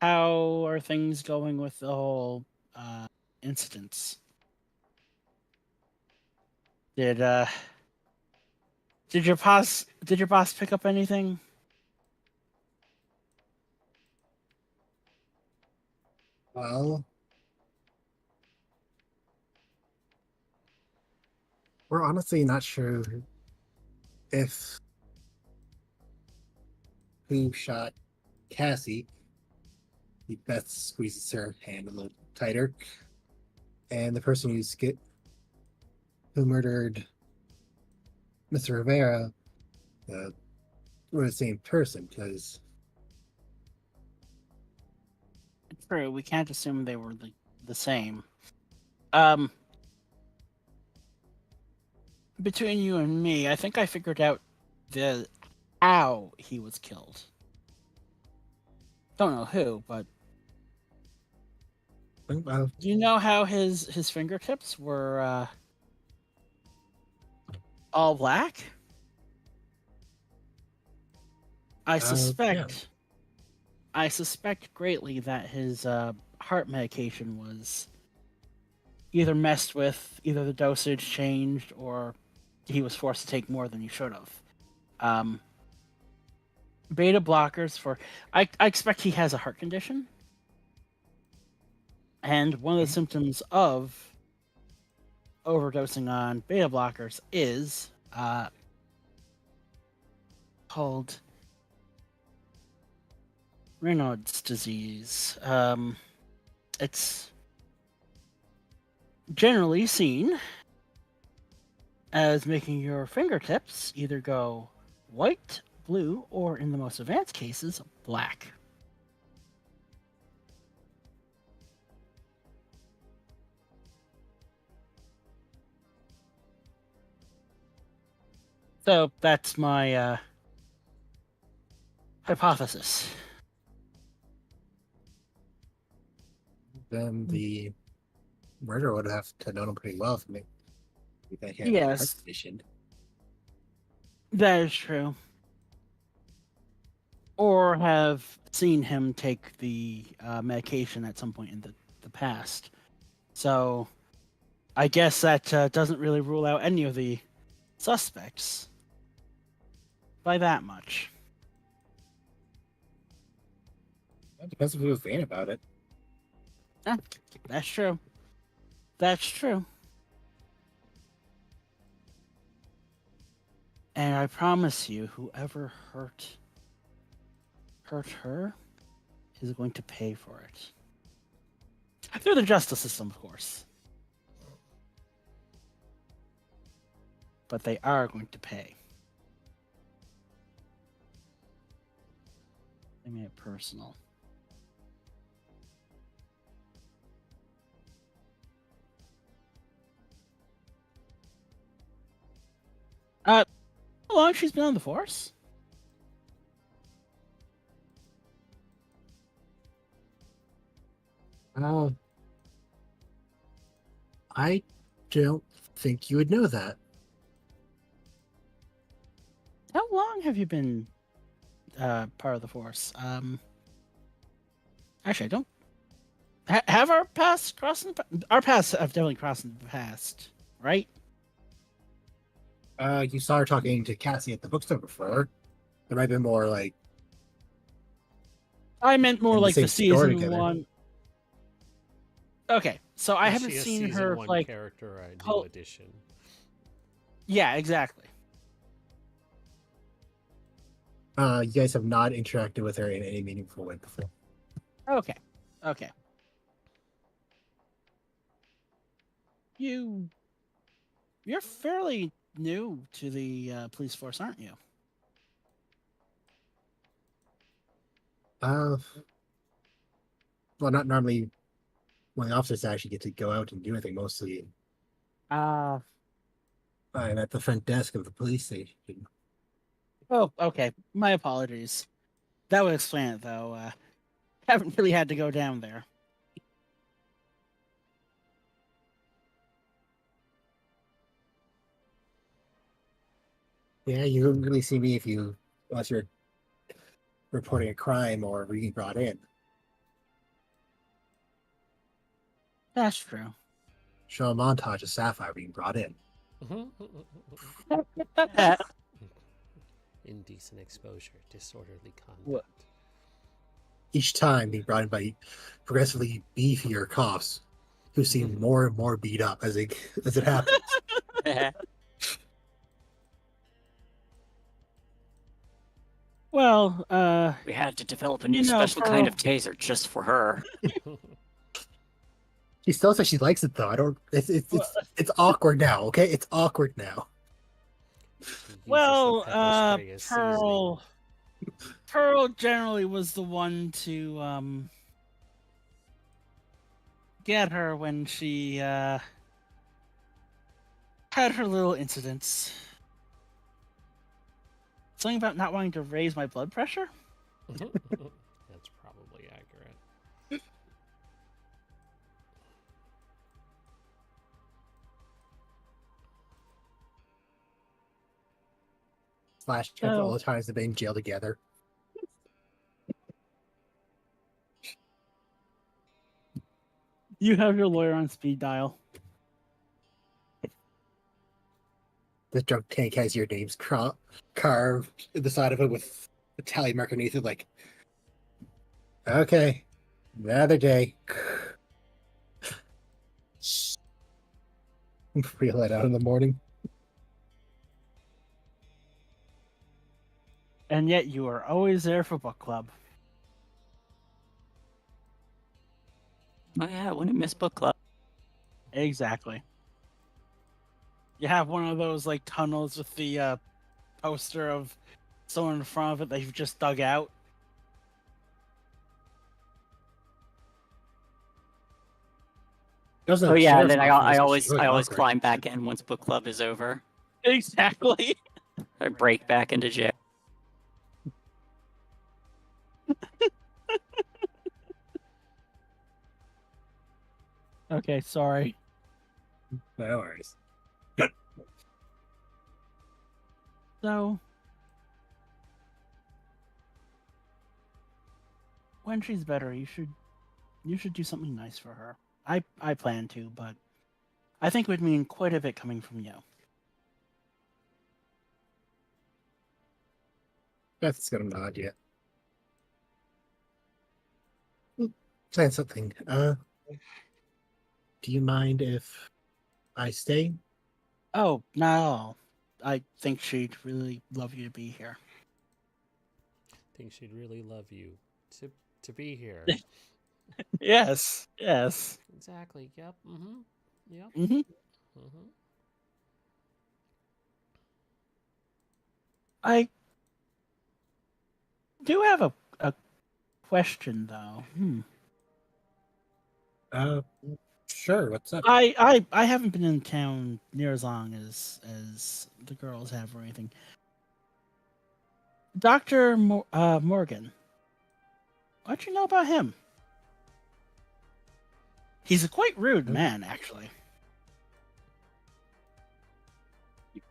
How are things going with the whole incidents? Did your boss pick up anything? Well, we're honestly not sure if who shot Cassie. Beth squeezes her hand a little tighter, and the person who murdered Mr. Rivera were the same person, because True, we can't assume they were the same. Between you and me, I think I figured out how he was killed. Don't know who, but do you know how his fingertips were all black? I suspect greatly that his heart medication was either messed with, either the dosage changed, or he was forced to take more than he should have. Beta blockers I expect he has a heart condition. And one of the symptoms of overdosing on beta blockers is called Raynaud's disease. It's generally seen as making your fingertips either go white, blue, or in the most advanced cases, black. So that's my hypothesis. Then the murderer would have to know him pretty well for me. That he had a Yes. heart condition. That is true. Or have seen him take the medication at some point in the past. So I guess that doesn't really rule out any of the suspects by that much. It depends if he was vain about it. That's true. That's true. And I promise you, whoever hurt her is going to pay for it. Through the justice system, of course. But they are going to pay. They made it personal. How long she's been on the force? I don't think you would know that. How long have you been part of the Force? Actually, I don't. Have our paths crossed? Our paths have definitely crossed in the past, right? You saw her talking to Cassie at the bookstore before. There might have been more like I meant more in the like the same store season together. one. Okay, so I Is haven't she a seen season her one like. character or a new whole- edition. Yeah, exactly. You guys have not interacted with her in any meaningful way before. Okay. You're fairly new to the police force, aren't you? Well, not normally when the officers actually get to go out and do anything. Mostly, I'm at the front desk of the police station. Oh, okay. My apologies. That would explain it, though. Haven't really had to go down there. Yeah, you wouldn't really see me unless you're reporting a crime or being brought in. That's true. Show a montage of Sapphire being brought in. Indecent exposure, disorderly conduct. What? Each time being brought in by progressively beefier cops who seem more and more beat up as it happens. Well, We had to develop a new You know, special kind of Pearl- taser just for her. She still says she likes it though. I don't. It's awkward now. Okay, it's awkward now. He uses the well, pepper spray as seasoning. Pearl generally was the one to get her when she had her little incidents. Something about not wanting to raise my blood pressure? That's probably accurate. Flashbacks to all the times they've been in jail together. You have your lawyer on speed dial. This drunk tank has your names carved in the side of it with a tally mark underneath it. Like, okay, another day. Reel that out in the morning. And yet you are always there for book club. Oh yeah, I wouldn't miss book club. Exactly. You have one of those like tunnels with the poster of someone in front of it that you've just dug out. Oh yeah, and then I always climb back in once book club is over. Exactly. I break back into jail. Okay, sorry. No worries. So, when she's better, you should do something nice for her. I plan to, but I think it would mean quite a bit coming from you. Beth's gonna nod yet. Plan something. Do you mind if I stay? Oh, not at all. I think she'd really love you to be here. Think she'd really love you to be here. Yes. Exactly. Yep. Mm-hmm. Yep. Mm-hmm. Mm-hmm. I do have a question though. Sure. What's up? I haven't been in town near as long as the girls have or anything. Dr. Morgan. What'd you know about him? He's a quite rude man, actually.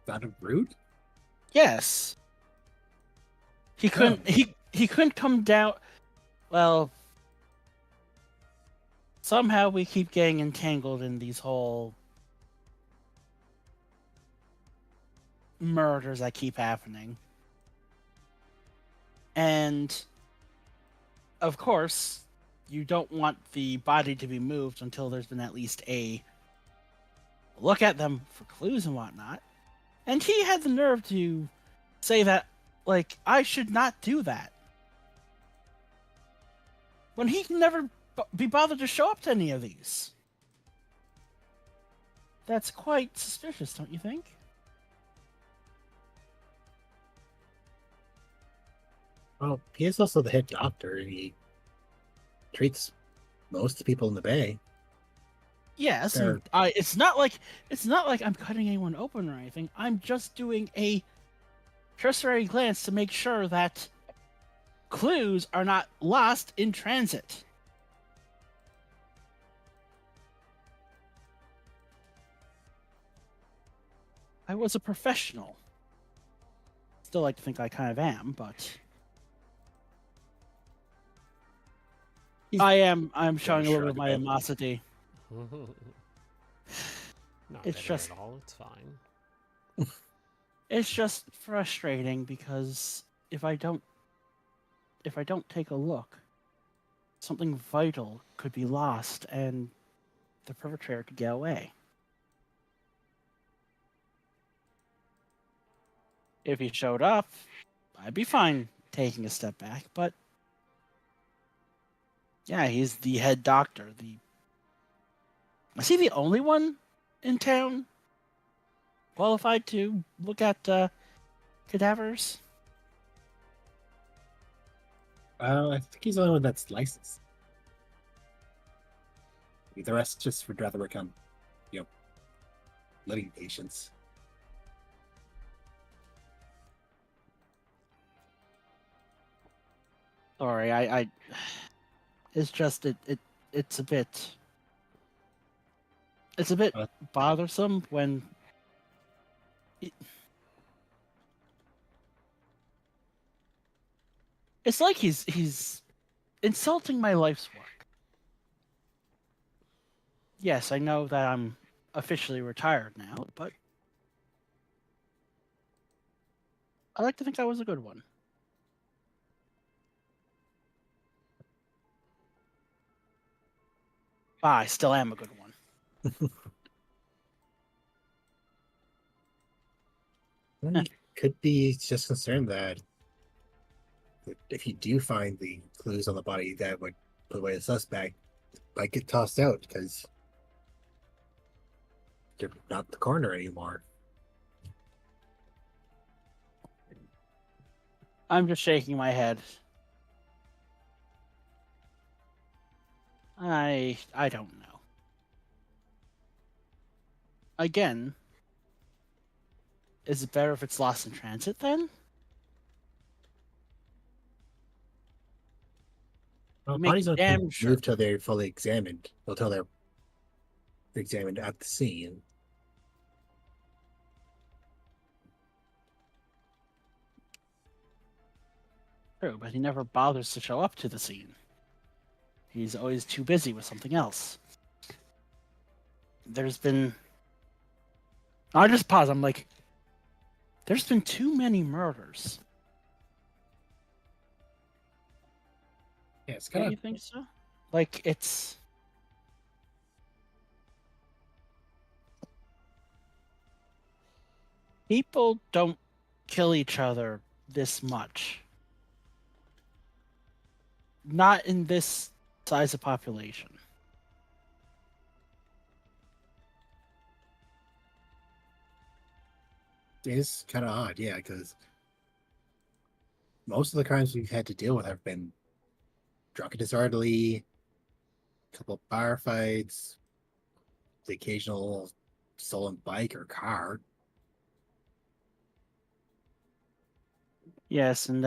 That a route? Yes. He couldn't. He couldn't come down. Well, somehow we keep getting entangled in these whole murders that keep happening. And of course, you don't want the body to be moved until there's been at least a look at them for clues and whatnot. And he had the nerve to say that, like, I should not do that. When he can never be bothered to show up to any of these. That's quite suspicious, don't you think? Well, he is also the head doctor, and he treats most of the people in the bay. Yes, Sure. and it's not like I'm cutting anyone open or anything. I'm just doing a cursory glance to make sure that clues are not lost in transit. I was a professional. Still like to think I kind of am, but I'm showing a little bit of my animosity. Not It's bitter just- at all. It's fine. It's just frustrating because if I don't take a look, something vital could be lost and the perpetrator could get away. If he showed up, I'd be fine taking a step back, but yeah, he's the head doctor. Is he the only one in town qualified to look at cadavers? I think he's the only one that's licensed. The rest just would rather work on, living patients. Sorry, I it's just it's a bit bothersome when it's like he's insulting my life's work. Yes, I know that I'm officially retired now, but I like to think I was a good one. I still am a good one. Well, he could be just concerned that if you do find the clues on the body that would put away the suspect, might get tossed out because you're not the coroner anymore. I'm just shaking my head. I don't know. Again, is it better if it's lost in transit then? Well, Make bodies don't damn move sure. till they're fully examined. Until they're examined at the scene. True, but he never bothers to show up to the scene. He's always too busy with something else. There's been... I just pause. I'm like, there's been too many murders. Yeah, it's Don't kind you of think so? Like, it's... People don't kill each other this much. Not in this size of population. it's kind of odd, yeah, because most of the crimes we've had to deal with have been drunk and disorderly, a couple of bar fights, the occasional stolen bike or car. Yes, and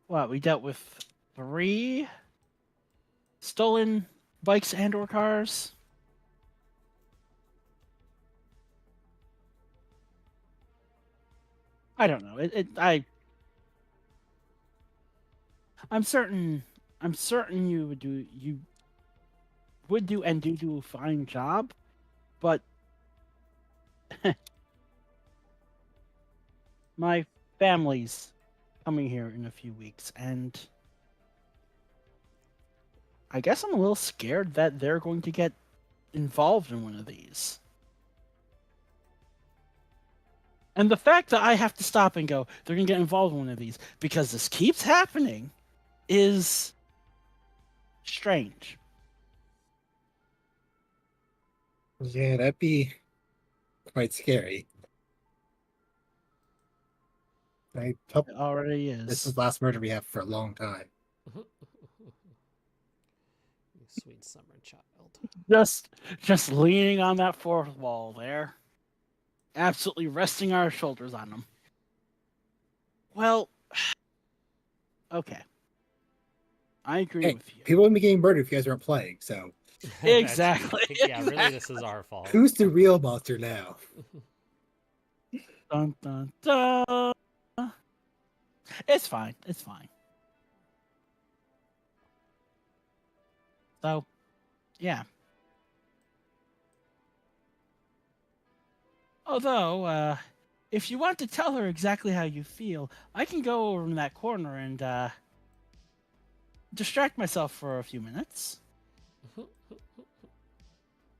we dealt with 3 stolen bikes and or cars. I don't know. I'm certain you would do and do a fine job, but my family's coming here in a few weeks, and I guess I'm a little scared that they're going to get involved in one of these. And the fact that I have to stop and go, they're going to get involved in one of these because this keeps happening is strange. Yeah, that'd be quite scary. I hope It already is. this is the last murder we have for a long time. You sweet summer child. Just leaning on that fourth wall there. Absolutely resting our shoulders on them. Well, okay. I agree Hey, with you. people wouldn't be getting murdered if you guys weren't playing, so Exactly. Yeah, really, this is our fault. who's the real monster now? Dun, dun, dun. It's fine. It's fine. So, yeah. Although, if you want to tell her exactly how you feel, I can go over in that corner and distract myself for a few minutes.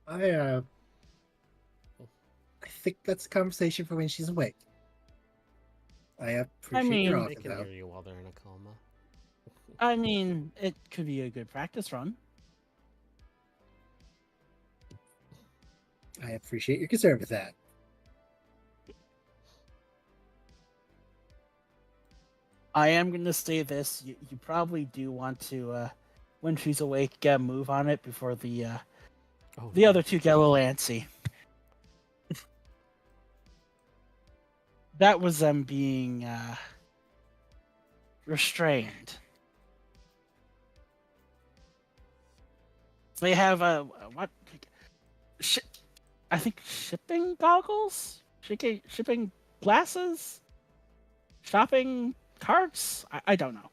I think that's a conversation for when she's awake. I appreciate mean, your They offer, can though. hear you while they're in a coma. I mean, it could be a good practice run. I appreciate your concern with that. I am going to say this. You probably do want to, when she's awake, get a move on it before the other two get a little antsy. That was them being restrained. They have what? I think shipping goggles, shipping glasses, shopping carts. I don't know.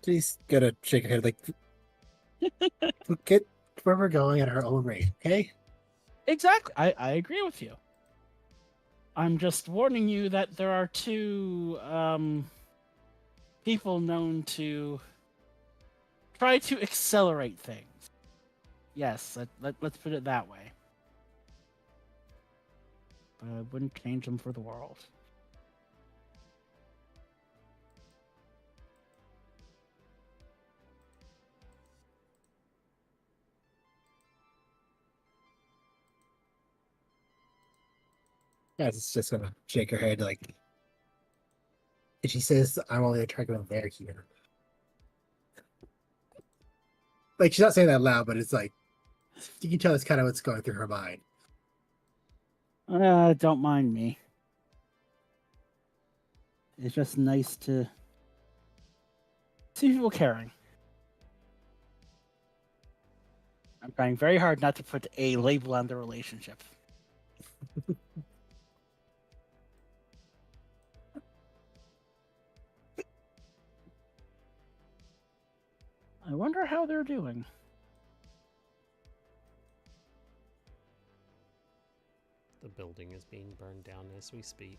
She's gonna shake her head like, we'll get where we're going at our own rate, okay? Exactly. I agree with you. I'm just warning you that there are two people known to try to accelerate things. Yes, let's put it that way. But I wouldn't change them for the world. Yeah, it's just gonna shake her head like, and she says, I'm only trying to go there here. Like, she's not saying that loud, but it's like, you can tell it's kind of what's going through her mind. Don't mind me. It's just nice to see people caring. I'm trying very hard not to put a label on the relationship. I wonder how they're doing. The building is being burned down as we speak.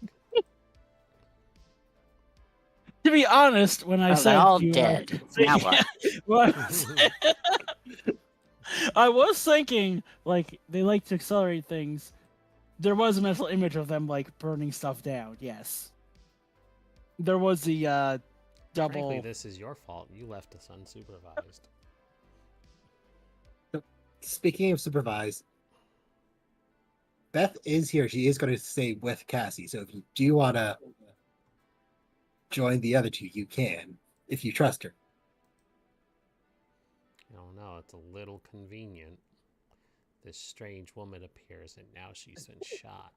To be honest, when I Oh, said they're all you, dead. Now what? Well, I was thinking, like, they like to accelerate things. There was a mental image of them, like, burning stuff down, yes. There was the, double... Frankly, this is your fault. You left us unsupervised. Speaking of supervised, Beth is here. She is going to stay with Cassie. So if you do want to join the other two, you can, if you trust her. I don't know. It's a little convenient. This strange woman appears, and now she's been shot.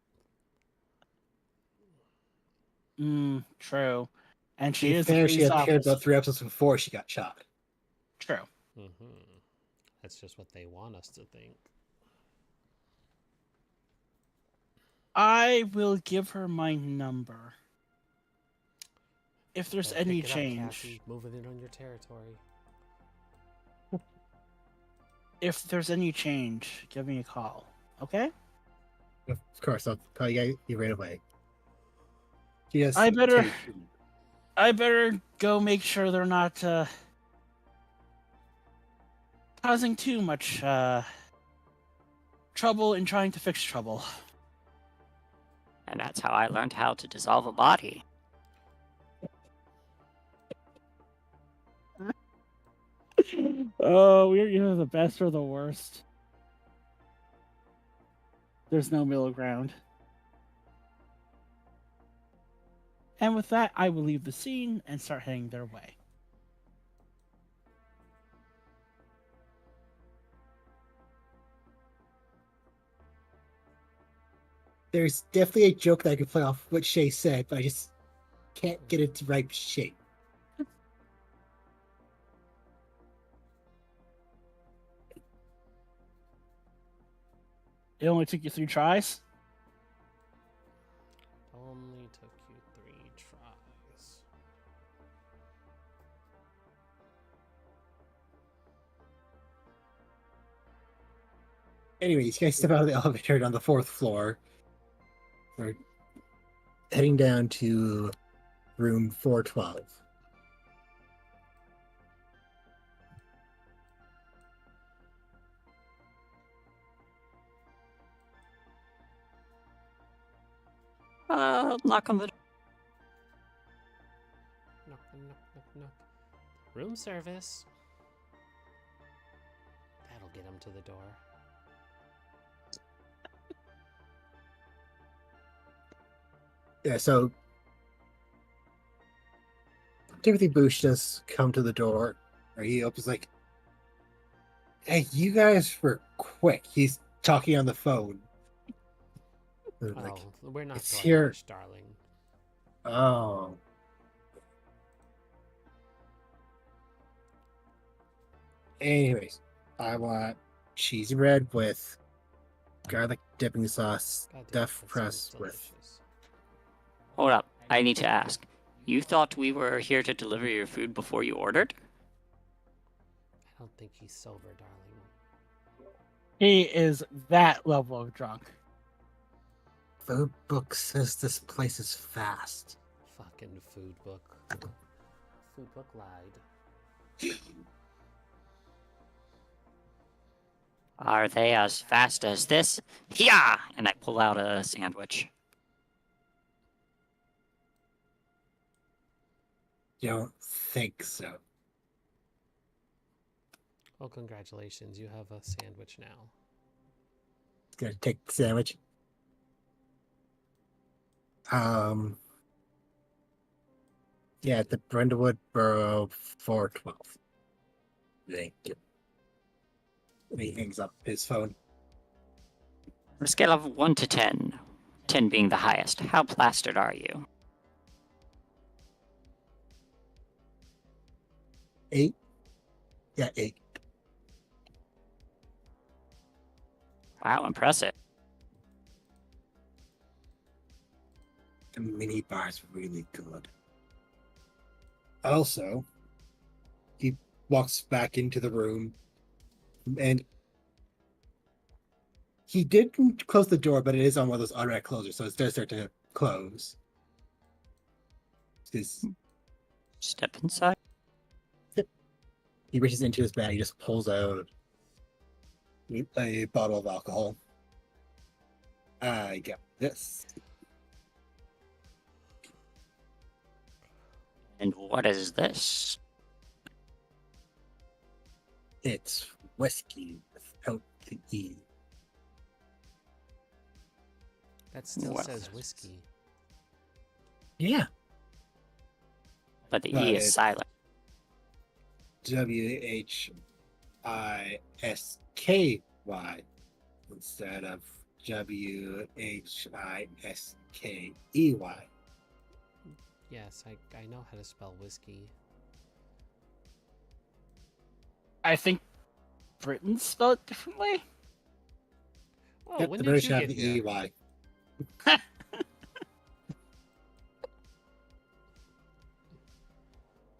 True. And To be fair, she appeared about 3 episodes before she got shot. True. Mm-hmm. That's just what they want us to think. I will give her my number. If there's Better any pick it up, change. Cassie. Moving in on your territory. If there's any change, give me a call. Okay? Of course, I'll call you right away. Yes. I better go make sure they're not causing too much trouble in trying to fix trouble. And that's how I learned how to dissolve a body. Oh, we're either the best or the worst. There's no middle ground. And with that, I will leave the scene and start heading their way. There's definitely a joke that I could play off what Shay said, but I just can't get it to right shape. It only took you 3 tries? Only took you 3 tries. Anyways, you guys step out of the elevator on the 4th floor. We're heading down to room 412. Knock on the door. Knock, knock, knock, knock. Room service. That'll get him to the door. Yeah, so Timothy Boosh does come to the door. Or he opens like, "Hey, you guys were quick." He's talking on the phone. Like, Oh, we're not it's so here. much, darling. oh. Anyways, I want cheesy bread with garlic dipping sauce, God damn, stuffed that sounds crust with. delicious. Hold up. I need to ask. You thought we were here to deliver your food before you ordered? I don't think he's sober, darling. He is that level of drunk. Food book says this place is fast. Fucking food book. Food book lied. Are they as fast as this? Yeah! And I pull out a sandwich. Don't think so. Well, congratulations. You have a sandwich now. Gonna take the sandwich. Yeah, at the Brindlewood Borough 412. Thank you. And he hangs up his phone. On a scale of 1 to 10, 10 being the highest, how plastered are you? 8? Yeah, 8. Wow, impressive. The mini bar's really good. Also, he walks back into the room and he didn't close the door, but it is on one of those automatic closers, so it does start to close. Step inside. He reaches into his bag, he just pulls out a bottle of alcohol. I got this. And what is this? It's whiskey without the E. That still Well. says whiskey. Yeah. But the But E is it's- silent. WHISKY instead of WHISKEY. Yes, I know how to spell whiskey. I think Britons spell it differently? Oh, Yep, when the did British you have get the here? EY.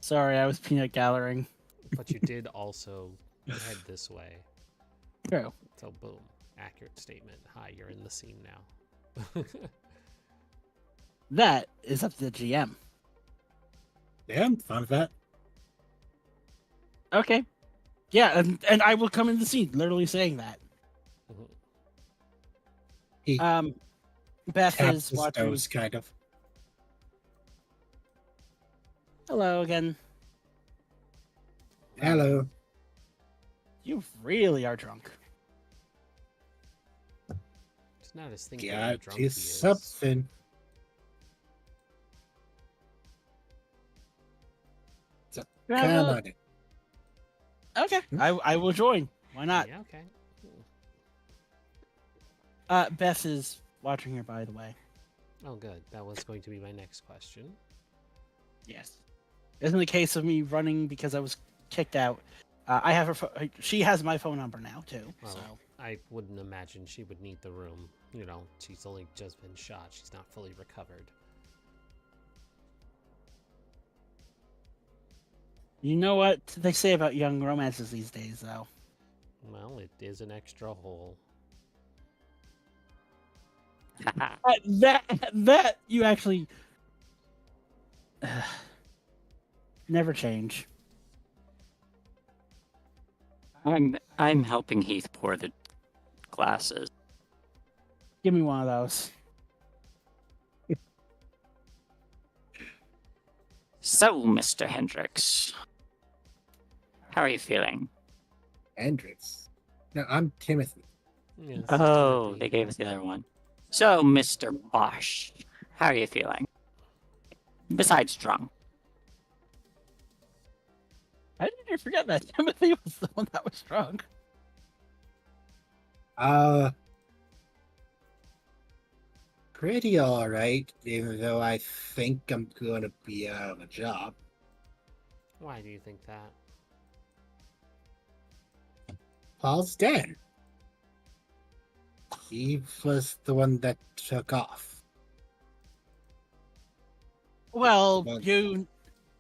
Sorry, I was peanut gathering. But you did also head this way. True. So boom, accurate statement. Hi, you're in the scene now. That is up to the GM. Yeah, I'm fine with that. Okay. Yeah, and I will come in the scene, literally saying that. He Beth taps is his watching. nose, kind of. Hello again. Hello. You really are drunk. It's not his thing. Yeah, Drunk he it's is. something. So, come on in. Okay, I will join. Why not? Yeah, okay. Beth is watching her, by the way. Oh, good. That was going to be my next question. Yes. Isn't the case of me running because I was kicked out. I have her. She has my phone number now too. Well, So I wouldn't imagine she would need the room. You know, she's only just been shot. She's not fully recovered. you know what they say about young romances these days, though. Well, it is an extra hole. That you actually never change. I'm helping Heath pour the glasses. Give me one of those. So, Mr. Hendricks, how are you feeling? Hendrix. No, I'm Timothy. Yes, Oh, Timothy. they gave us the other one. So, Mr. Bosch, how are you feeling? Besides drunk. How did you forget that Timothy was the one that was drunk? Pretty alright, even though I think I'm gonna be out of a job. Why do you think that? Paul's dead. He was the one that took off. Well, Well- you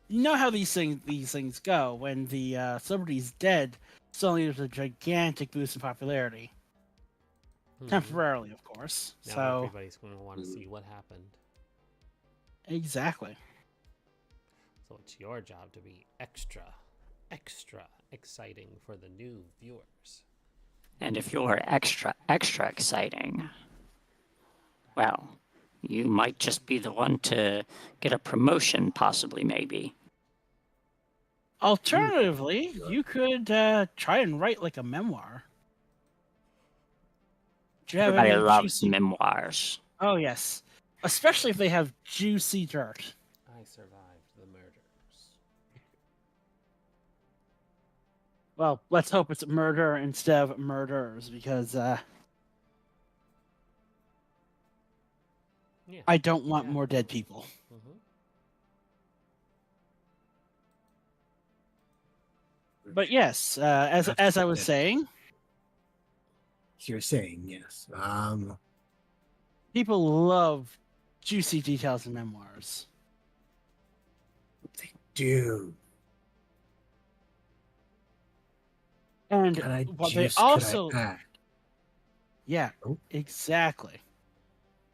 know how these things go. When the celebrity's dead, suddenly there's a gigantic boost in popularity. Mhm. Temporarily, of course. Now So everybody's going to want to see what happened. exactly. So it's your job to be extra exciting for the new viewers. And if you're extra exciting, well, you might just be the one to get a promotion, possibly, maybe. Alternatively, you could try and write like a memoir. Do you have Everybody any loves juicy... memoirs. Oh yes, especially if they have juicy dirt. I survived the murders. Well, let's hope it's murder instead of murders, because Yeah. I don't want Yeah. more dead people. Mm-hmm. But yes, as I was saying, You're saying, yes. people love juicy details in memoirs. They do. And Can I what they juice also, could I add? yeah, Oh. exactly.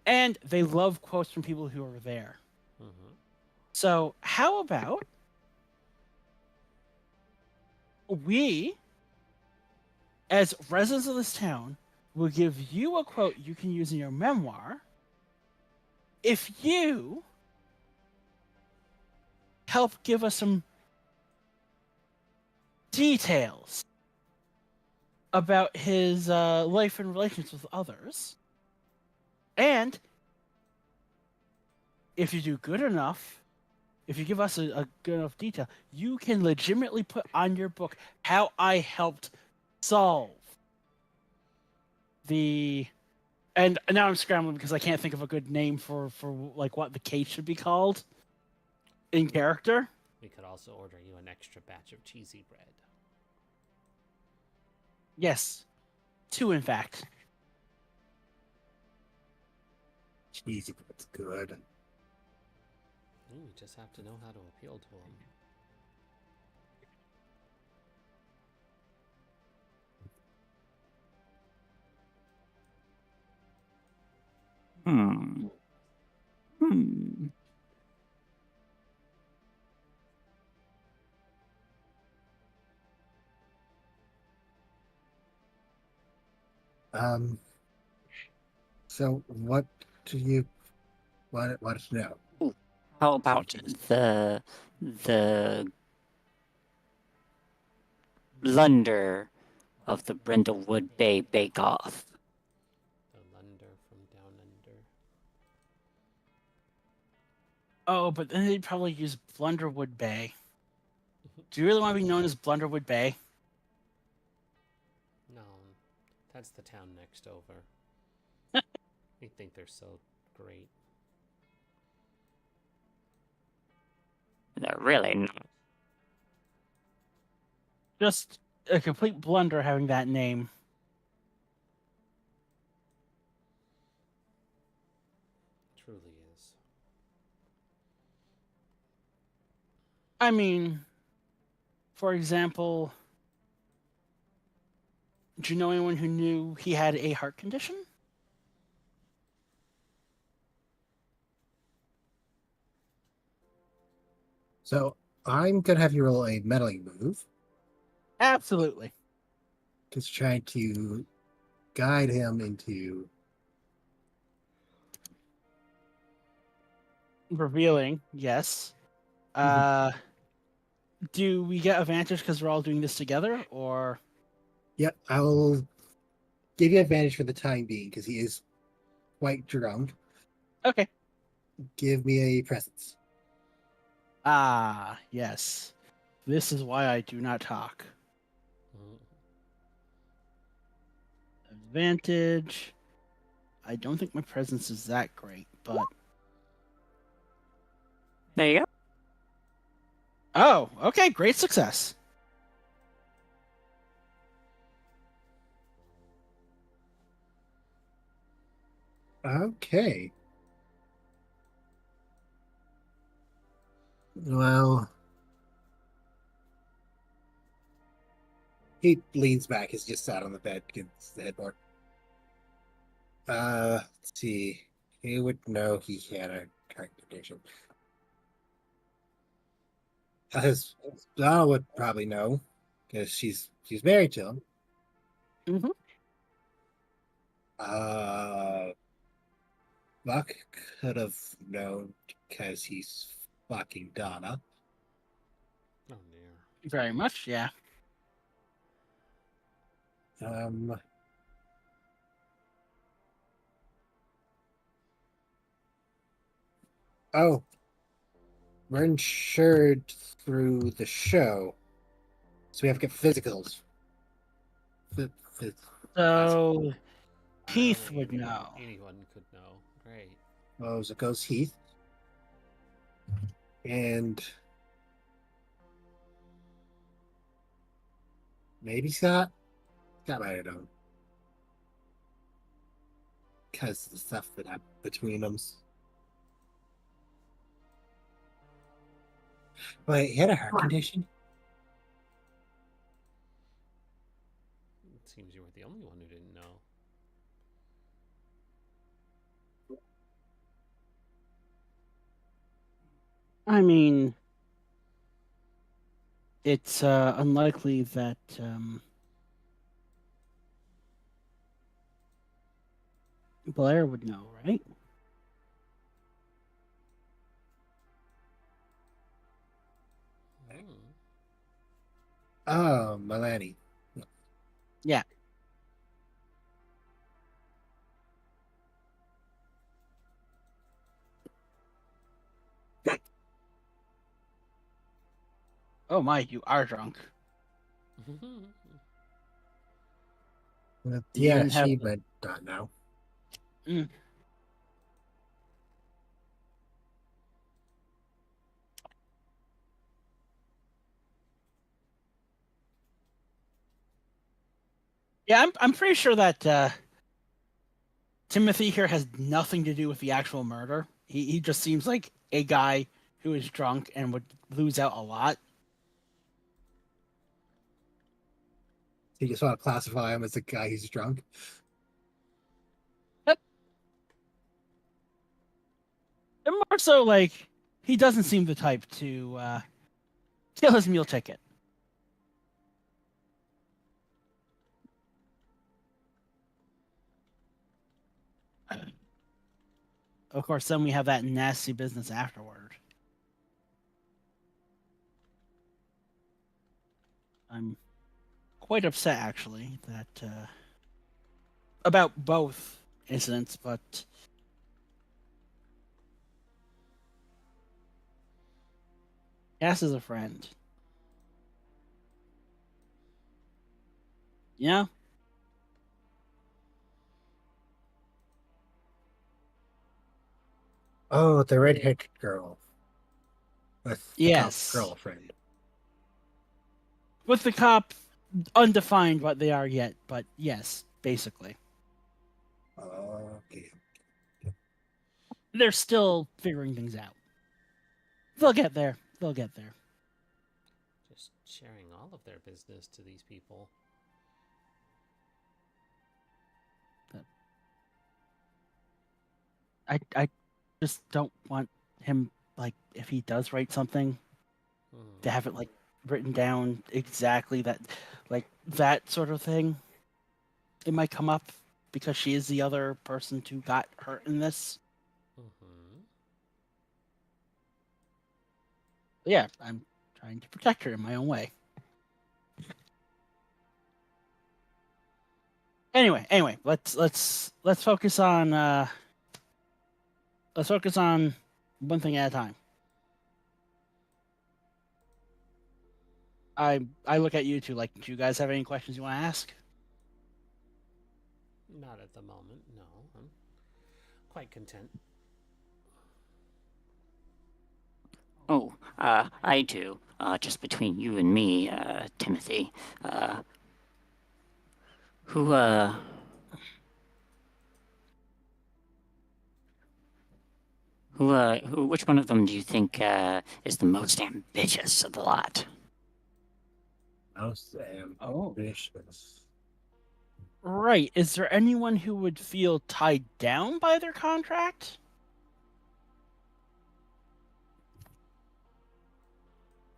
And they love quotes from people who are there. Mm-hmm. So how about we, as residents of this town, will give you a quote you can use in your memoir if you help give us some details about his life and relations with others. And if you do good enough, if you give us a good enough detail, you can legitimately put on your book how I helped solve the... And now I'm scrambling because I can't think of a good name for like what the case should be called in character. We could also order you an extra batch of cheesy bread. Yes. 2, in fact. Jeez, that's good. You just have to know how to appeal to them. Hmm. Hmm. So what do you want to know? How about the blunder of the Brindlewood Bay Bake Off? The Lunder from down under. Oh, but then they'd probably use Blunderwood Bay. Do you really want to be known as Blunderwood Bay? No, that's the town next over. They think they're so great. They're really not. Just a complete blunder having that name. Truly is. I mean, for example, do you know anyone who knew he had a heart condition? So I'm gonna have you roll a meddling move, Absolutely. just trying to guide him into. Revealing, yes. Do we get advantage because we're all doing this together, or? Yep, I will give you advantage for the time being because he is quite drunk. Okay. Give me a presence. Ah, yes. This is why I do not talk. Mhm. Advantage. I don't think my presence is that great, but There you go. oh, okay, great success. Okay. Well, he leans back. He's just sat on the bed against the headboard. Let's see. He would know he had a heart condition. His Donna would probably know because she's married to him. Mm-hmm. Uh, Buck could have known because he's fucking Donna. Oh dear. Very much, yeah. Um, oh, we're insured through the show, so we have to get physicals. Phy- phys- So Heath Oh, would know. Anyone could know. Great. Oh, so it goes Heath. And maybe Scott. Scott might have known. Because of the stuff that happened between them. Wait, he had a heart condition? It seems you were the only one who didn't know. I mean, it's unlikely that Blair would know, right? Hmm. Oh, Milani. Yeah. Oh my, you are drunk. You Yeah, even have she might not know. Mm. Yeah, I'm pretty sure that Timothy here has nothing to do with the actual murder. He just seems like a guy who is drunk and would lose out a lot. You just want to classify him as a guy who's drunk. And more so, like, he doesn't seem the type to steal his meal ticket. Of course, then we have that nasty business afterward. I'm quite upset, actually, that about both incidents, but Cass is a friend. Yeah. Oh, the redhead girl with the cop's Yes. girlfriend. With the cop, undefined what they are yet, but yes, basically. Okay. They're still figuring things out. They'll get there. They'll get there. Just sharing all of their business to these people. I just don't want him, like, if he does write something, to have it, like, written down exactly that, like, that sort of thing. It might come up because she is the other person who got hurt in this. Mm-hmm. But yeah, I'm trying to protect her in my own way. Anyway, let's focus on one thing at a time. I look at you two like, do you guys have any questions you want to ask? Not at the moment, no. I'm quite content. Oh, I do. Just between you and me, Timothy. Who, which one of them do you think, is the most ambitious of the lot? Most Oh. ambitious. Right. Is there anyone who would feel tied down by their contract?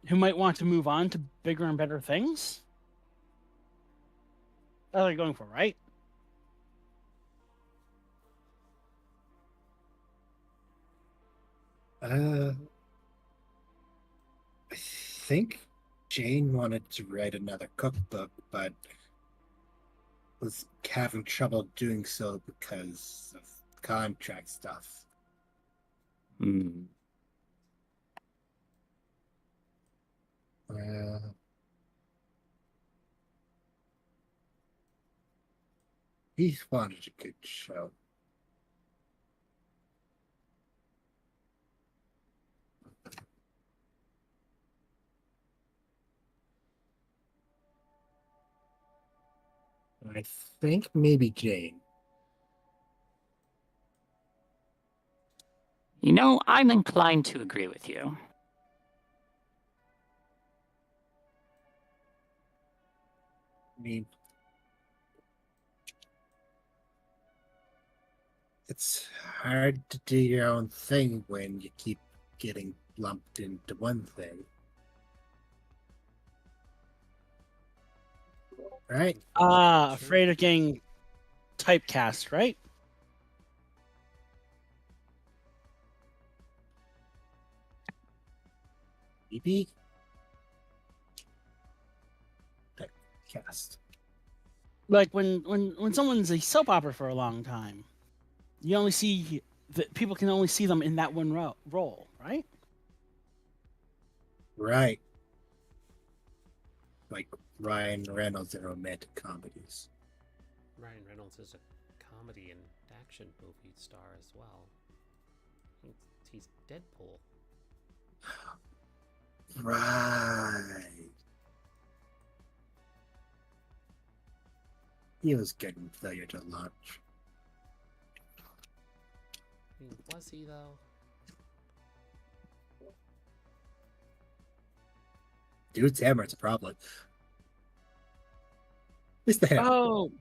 Who might want to move on to bigger and better things? That's what you're going for, right? I think Jane wanted to write another cookbook, but was having trouble doing so because of contract stuff. Hmm. He wanted a good show. I think maybe Jane. You know, I'm inclined to agree with you. I mean, it's hard to do your own thing when you keep getting lumped into one thing. Right? Afraid of getting typecast, right? Maybe? That cast. Like when someone's a soap opera for a long time, you only see people can only see them in that one role, right? Right. Like Ryan Reynolds in romantic comedies. Ryan Reynolds is a comedy and action movie star as well. He's Deadpool. Right. He was getting failure to launch. Was he though? Dude's hammer, it's a problem. It's the hammer. Oh.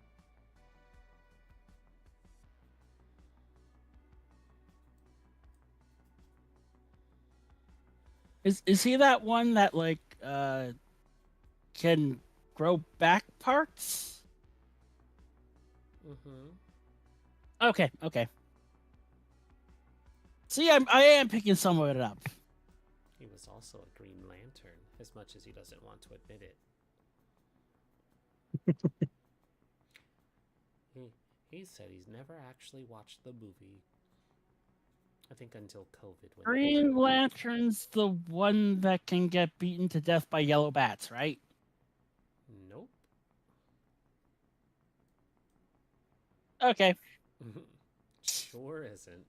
Is he that one that like can grow back parts? Mm-hmm. Okay. See, I am picking some of it up. He was also a Green Lantern, as much as he doesn't want to admit it. He said he's never actually watched the movie. I think until COVID. When Green Lantern's the one that can get beaten to death by yellow bats, right? Nope. Okay. Sure isn't.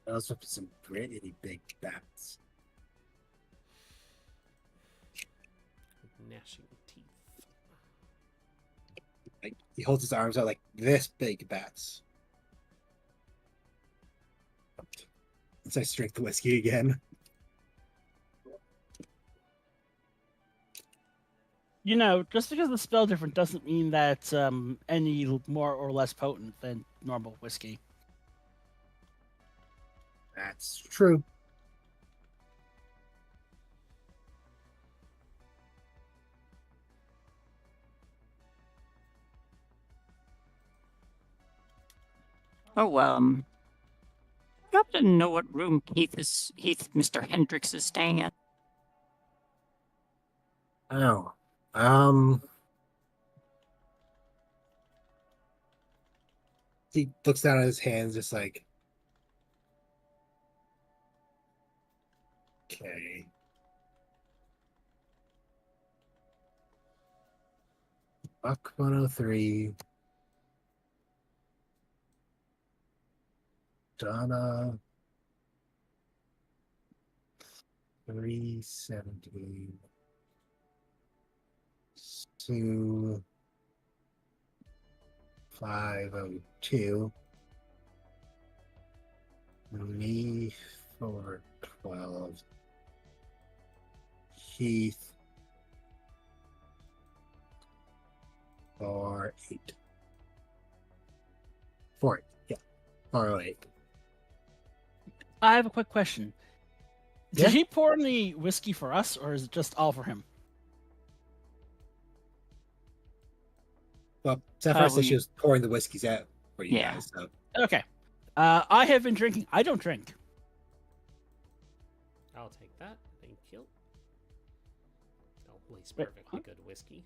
Those are some pretty big bats. With gnashing teeth. Like, he holds his arms out like this big bats. Let's I drink the whiskey again. You know, just because the spell different doesn't mean that it's any more or less potent than normal whiskey. That's true. Oh, you happen to know what room Mr. Hendricks is staying at? Oh. He looks down at his hands just like, okay. Buck 103. Donna 370. Sue 502. Me 412. Heath 48. 4, yeah. 408. I have a quick question. Yeah? Did he pour in the whiskey for us, or is it just all for him? Well, Sapphire said she we- was pouring the whiskeys out for you Yeah. guys, so Okay. I have been drinking. I don't drink. I'll take that. Thank you. Always Wait, perfectly huh? good whiskey.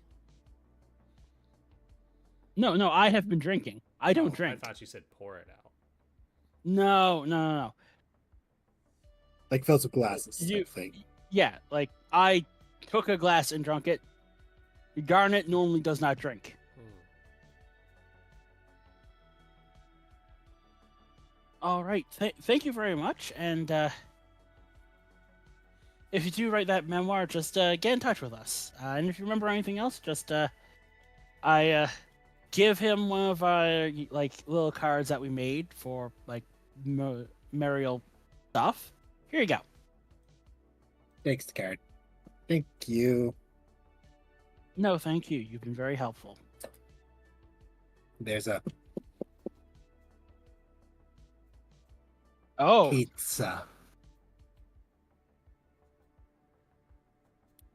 No, I have been drinking. I don't Oh, drink. I thought you said pour it out. No. like fills with glasses. You- type thing. Yeah, like I took a glass and drunk it. Garnet normally does not drink. All right. Thank you very much. And if you do write that memoir, just get in touch with us. And if you remember anything else, just I give him one of our like little cards that we made for like Mariel stuff. Here you go. Thanks, the card. Thank you. No, thank you. You've been very helpful. There's a Oh, pizza.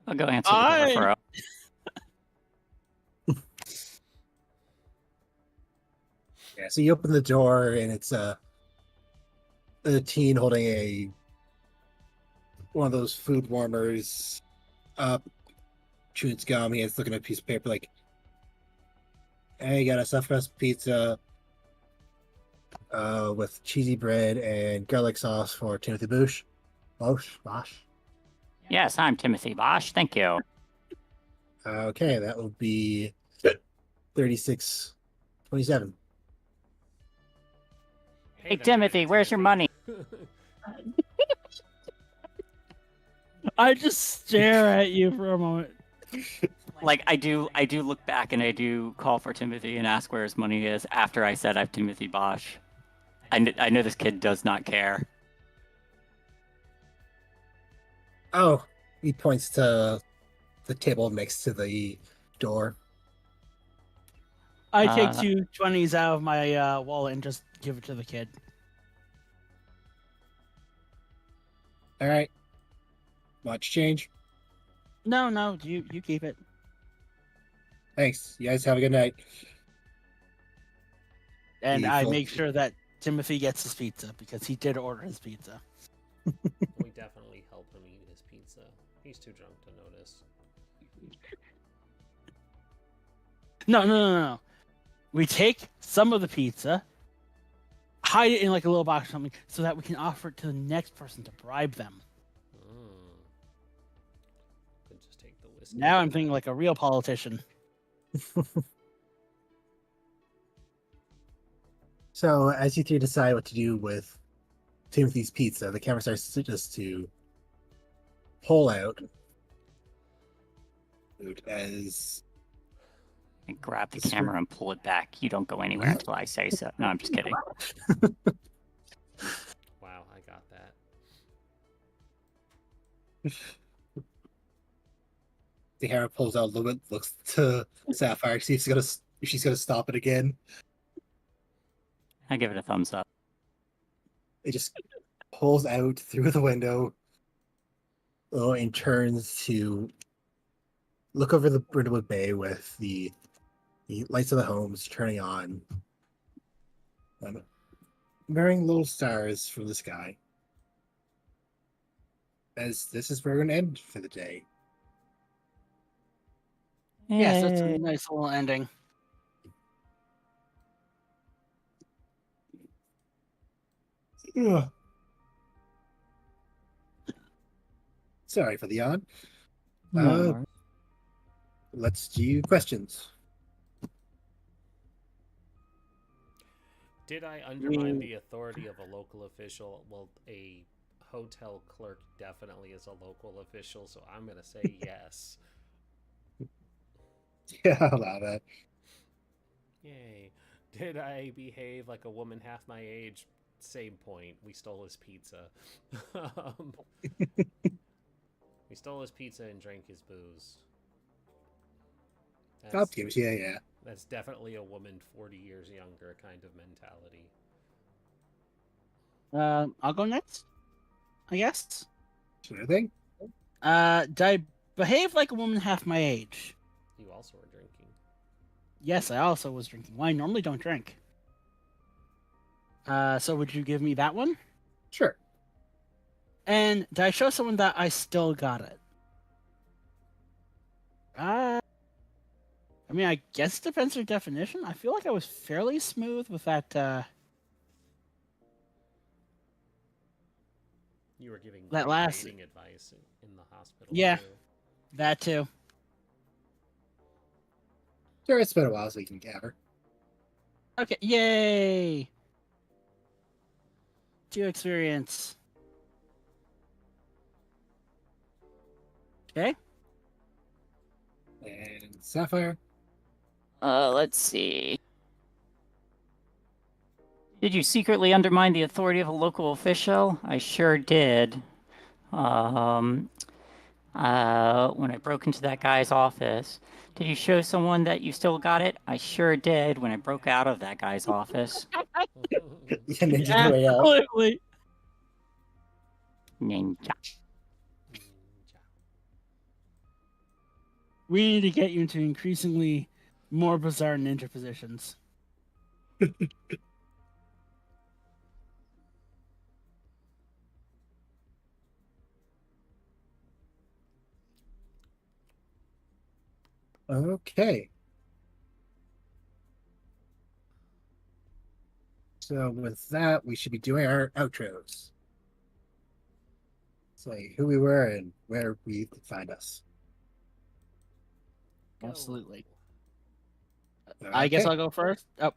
I'll go answer the door for Yeah, so you open the door and it's a teen holding one of those food warmers up, chewing its gum. He's looking at a piece of paper like, hey, got a stuffed crust pizza with cheesy bread and garlic sauce for Timothy Bosch. Bosch. Yes, I'm Timothy Bosch. Thank you. Okay, that will be 36.27. Hey, Timothy, where's your money? I just stare at you for a moment. like I do look back and I do call for Timothy and ask where his money is after I said I've Timothy Bosch. I know this kid does not care. Oh, he points to the table next to the door. I take Uh, 2 20s out of my wallet and just give it to the kid. All right. Much change. No, you keep it. Thanks. You guys have a good night. And The I full- make sure that Timothy gets his pizza because he did order his pizza. We definitely help him eat his pizza. He's too drunk to notice. No. We take some of the pizza, hide it in like a little box or something, so that we can offer it to the next person to bribe them. Could just take the whiskey. Now I'm thinking like a real politician. So as you three decide what to do with Timothy's pizza, the camera starts to pull out as I grab the This camera and pull it back. You don't go anywhere until I say so. No, I'm just kidding. Wow, I got that. the camera pulls out a little bit, looks to Sapphire, see if she's gonna stop it again. I give it a thumbs up. It just pulls out through the window, and turns to look over the Brindlewood Bay with the lights of the homes turning on, bearing little stars from the sky. As this is where we're going to end for the day. Yes, that's Yay. a nice little ending. Ugh. Sorry for the yawn. No worries. Let's do questions. Did I undermine the authority of a local official? Well, a hotel clerk definitely is a local official, so I'm going to say yes. Yeah, I'll allow that. Yay. Did I behave like a woman half my age? Same point. We stole his pizza. We stole his pizza and drank his booze. Up games, yeah. That's definitely a woman 40 years younger kind of mentality. I'll go next, I guess. Sort of thing. Did I behave like a woman half my age? You also were drinking. Yes, I also was drinking. Well, I normally don't drink. So would you give me that one? Sure. And did I show someone that I still got it? I mean, I guess it depends on your definition. I feel like I was fairly smooth with that. You were giving That great last- dating advice in the hospital. Yeah. too. That too. Sure, it's been a while so you can gather. Okay, yay! 2 experience. Okay. And Sapphire. Let's see. Did you secretly undermine the authority of a local official? I sure did. When I broke into that guy's office. Did you show someone that you still got it? I sure did when I broke out of that guy's office. Yeah, ninja the way out. Absolutely. Ninja. We need to get you into increasingly more bizarre ninja positions. Okay. So with that, we should be doing our outros. Say who we were and where we could find us. Absolutely. Okay. I guess I'll go first. Oh,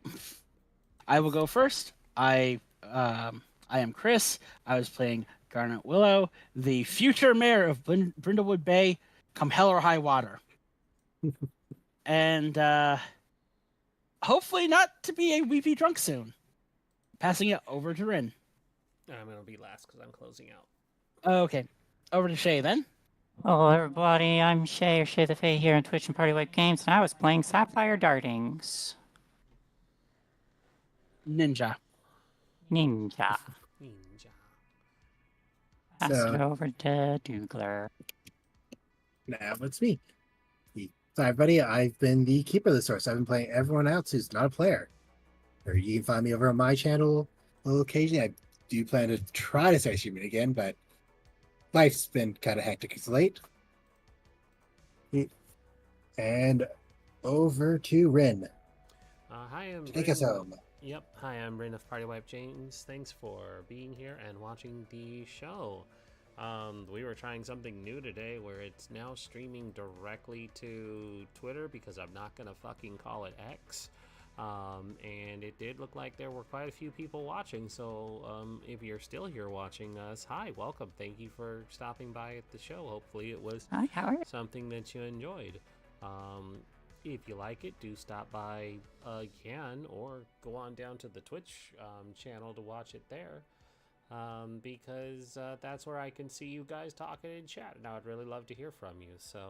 I will go first. I am Chris. I was playing Garnet Willow, the future mayor of Brindlewood Bay, come hell or high water. And hopefully not to be a weepy drunk soon. Passing it over to Rin. I'm gonna be last because I'm closing out. Okay. Over to Shay then. Hello, everybody. I'm Shay, or Shay the Fae, here on Twitch and Party Wipe Games, and I was playing Sapphire Dartings. Ninja. Ninja. Ninja. Pass it So over to Dougler. now it's me. So everybody, I've been the keeper of the source. I've been playing everyone else who's not a player. Or you can find me over on my channel a little occasionally. I do plan to try to start streaming again, but life's been kind of hectic as late. And over to Rin. Hi, I'm Take us Bryn. home. Yep. Hi, I'm Bryn of Party Wipe James. Thanks for being here and watching the show. We were trying something new today where it's now streaming directly to Twitter because I'm not gonna fucking call it X. And it did look like there were quite a few people watching. So if you're still here watching us, hi, welcome. Thank you for stopping by at the show. Hopefully it was Hi, how are you? something that you enjoyed. If you like it, do stop by again or go on down to the Twitch channel to watch it there. Because that's where I can see you guys talking in chat, and I would really love to hear from you. So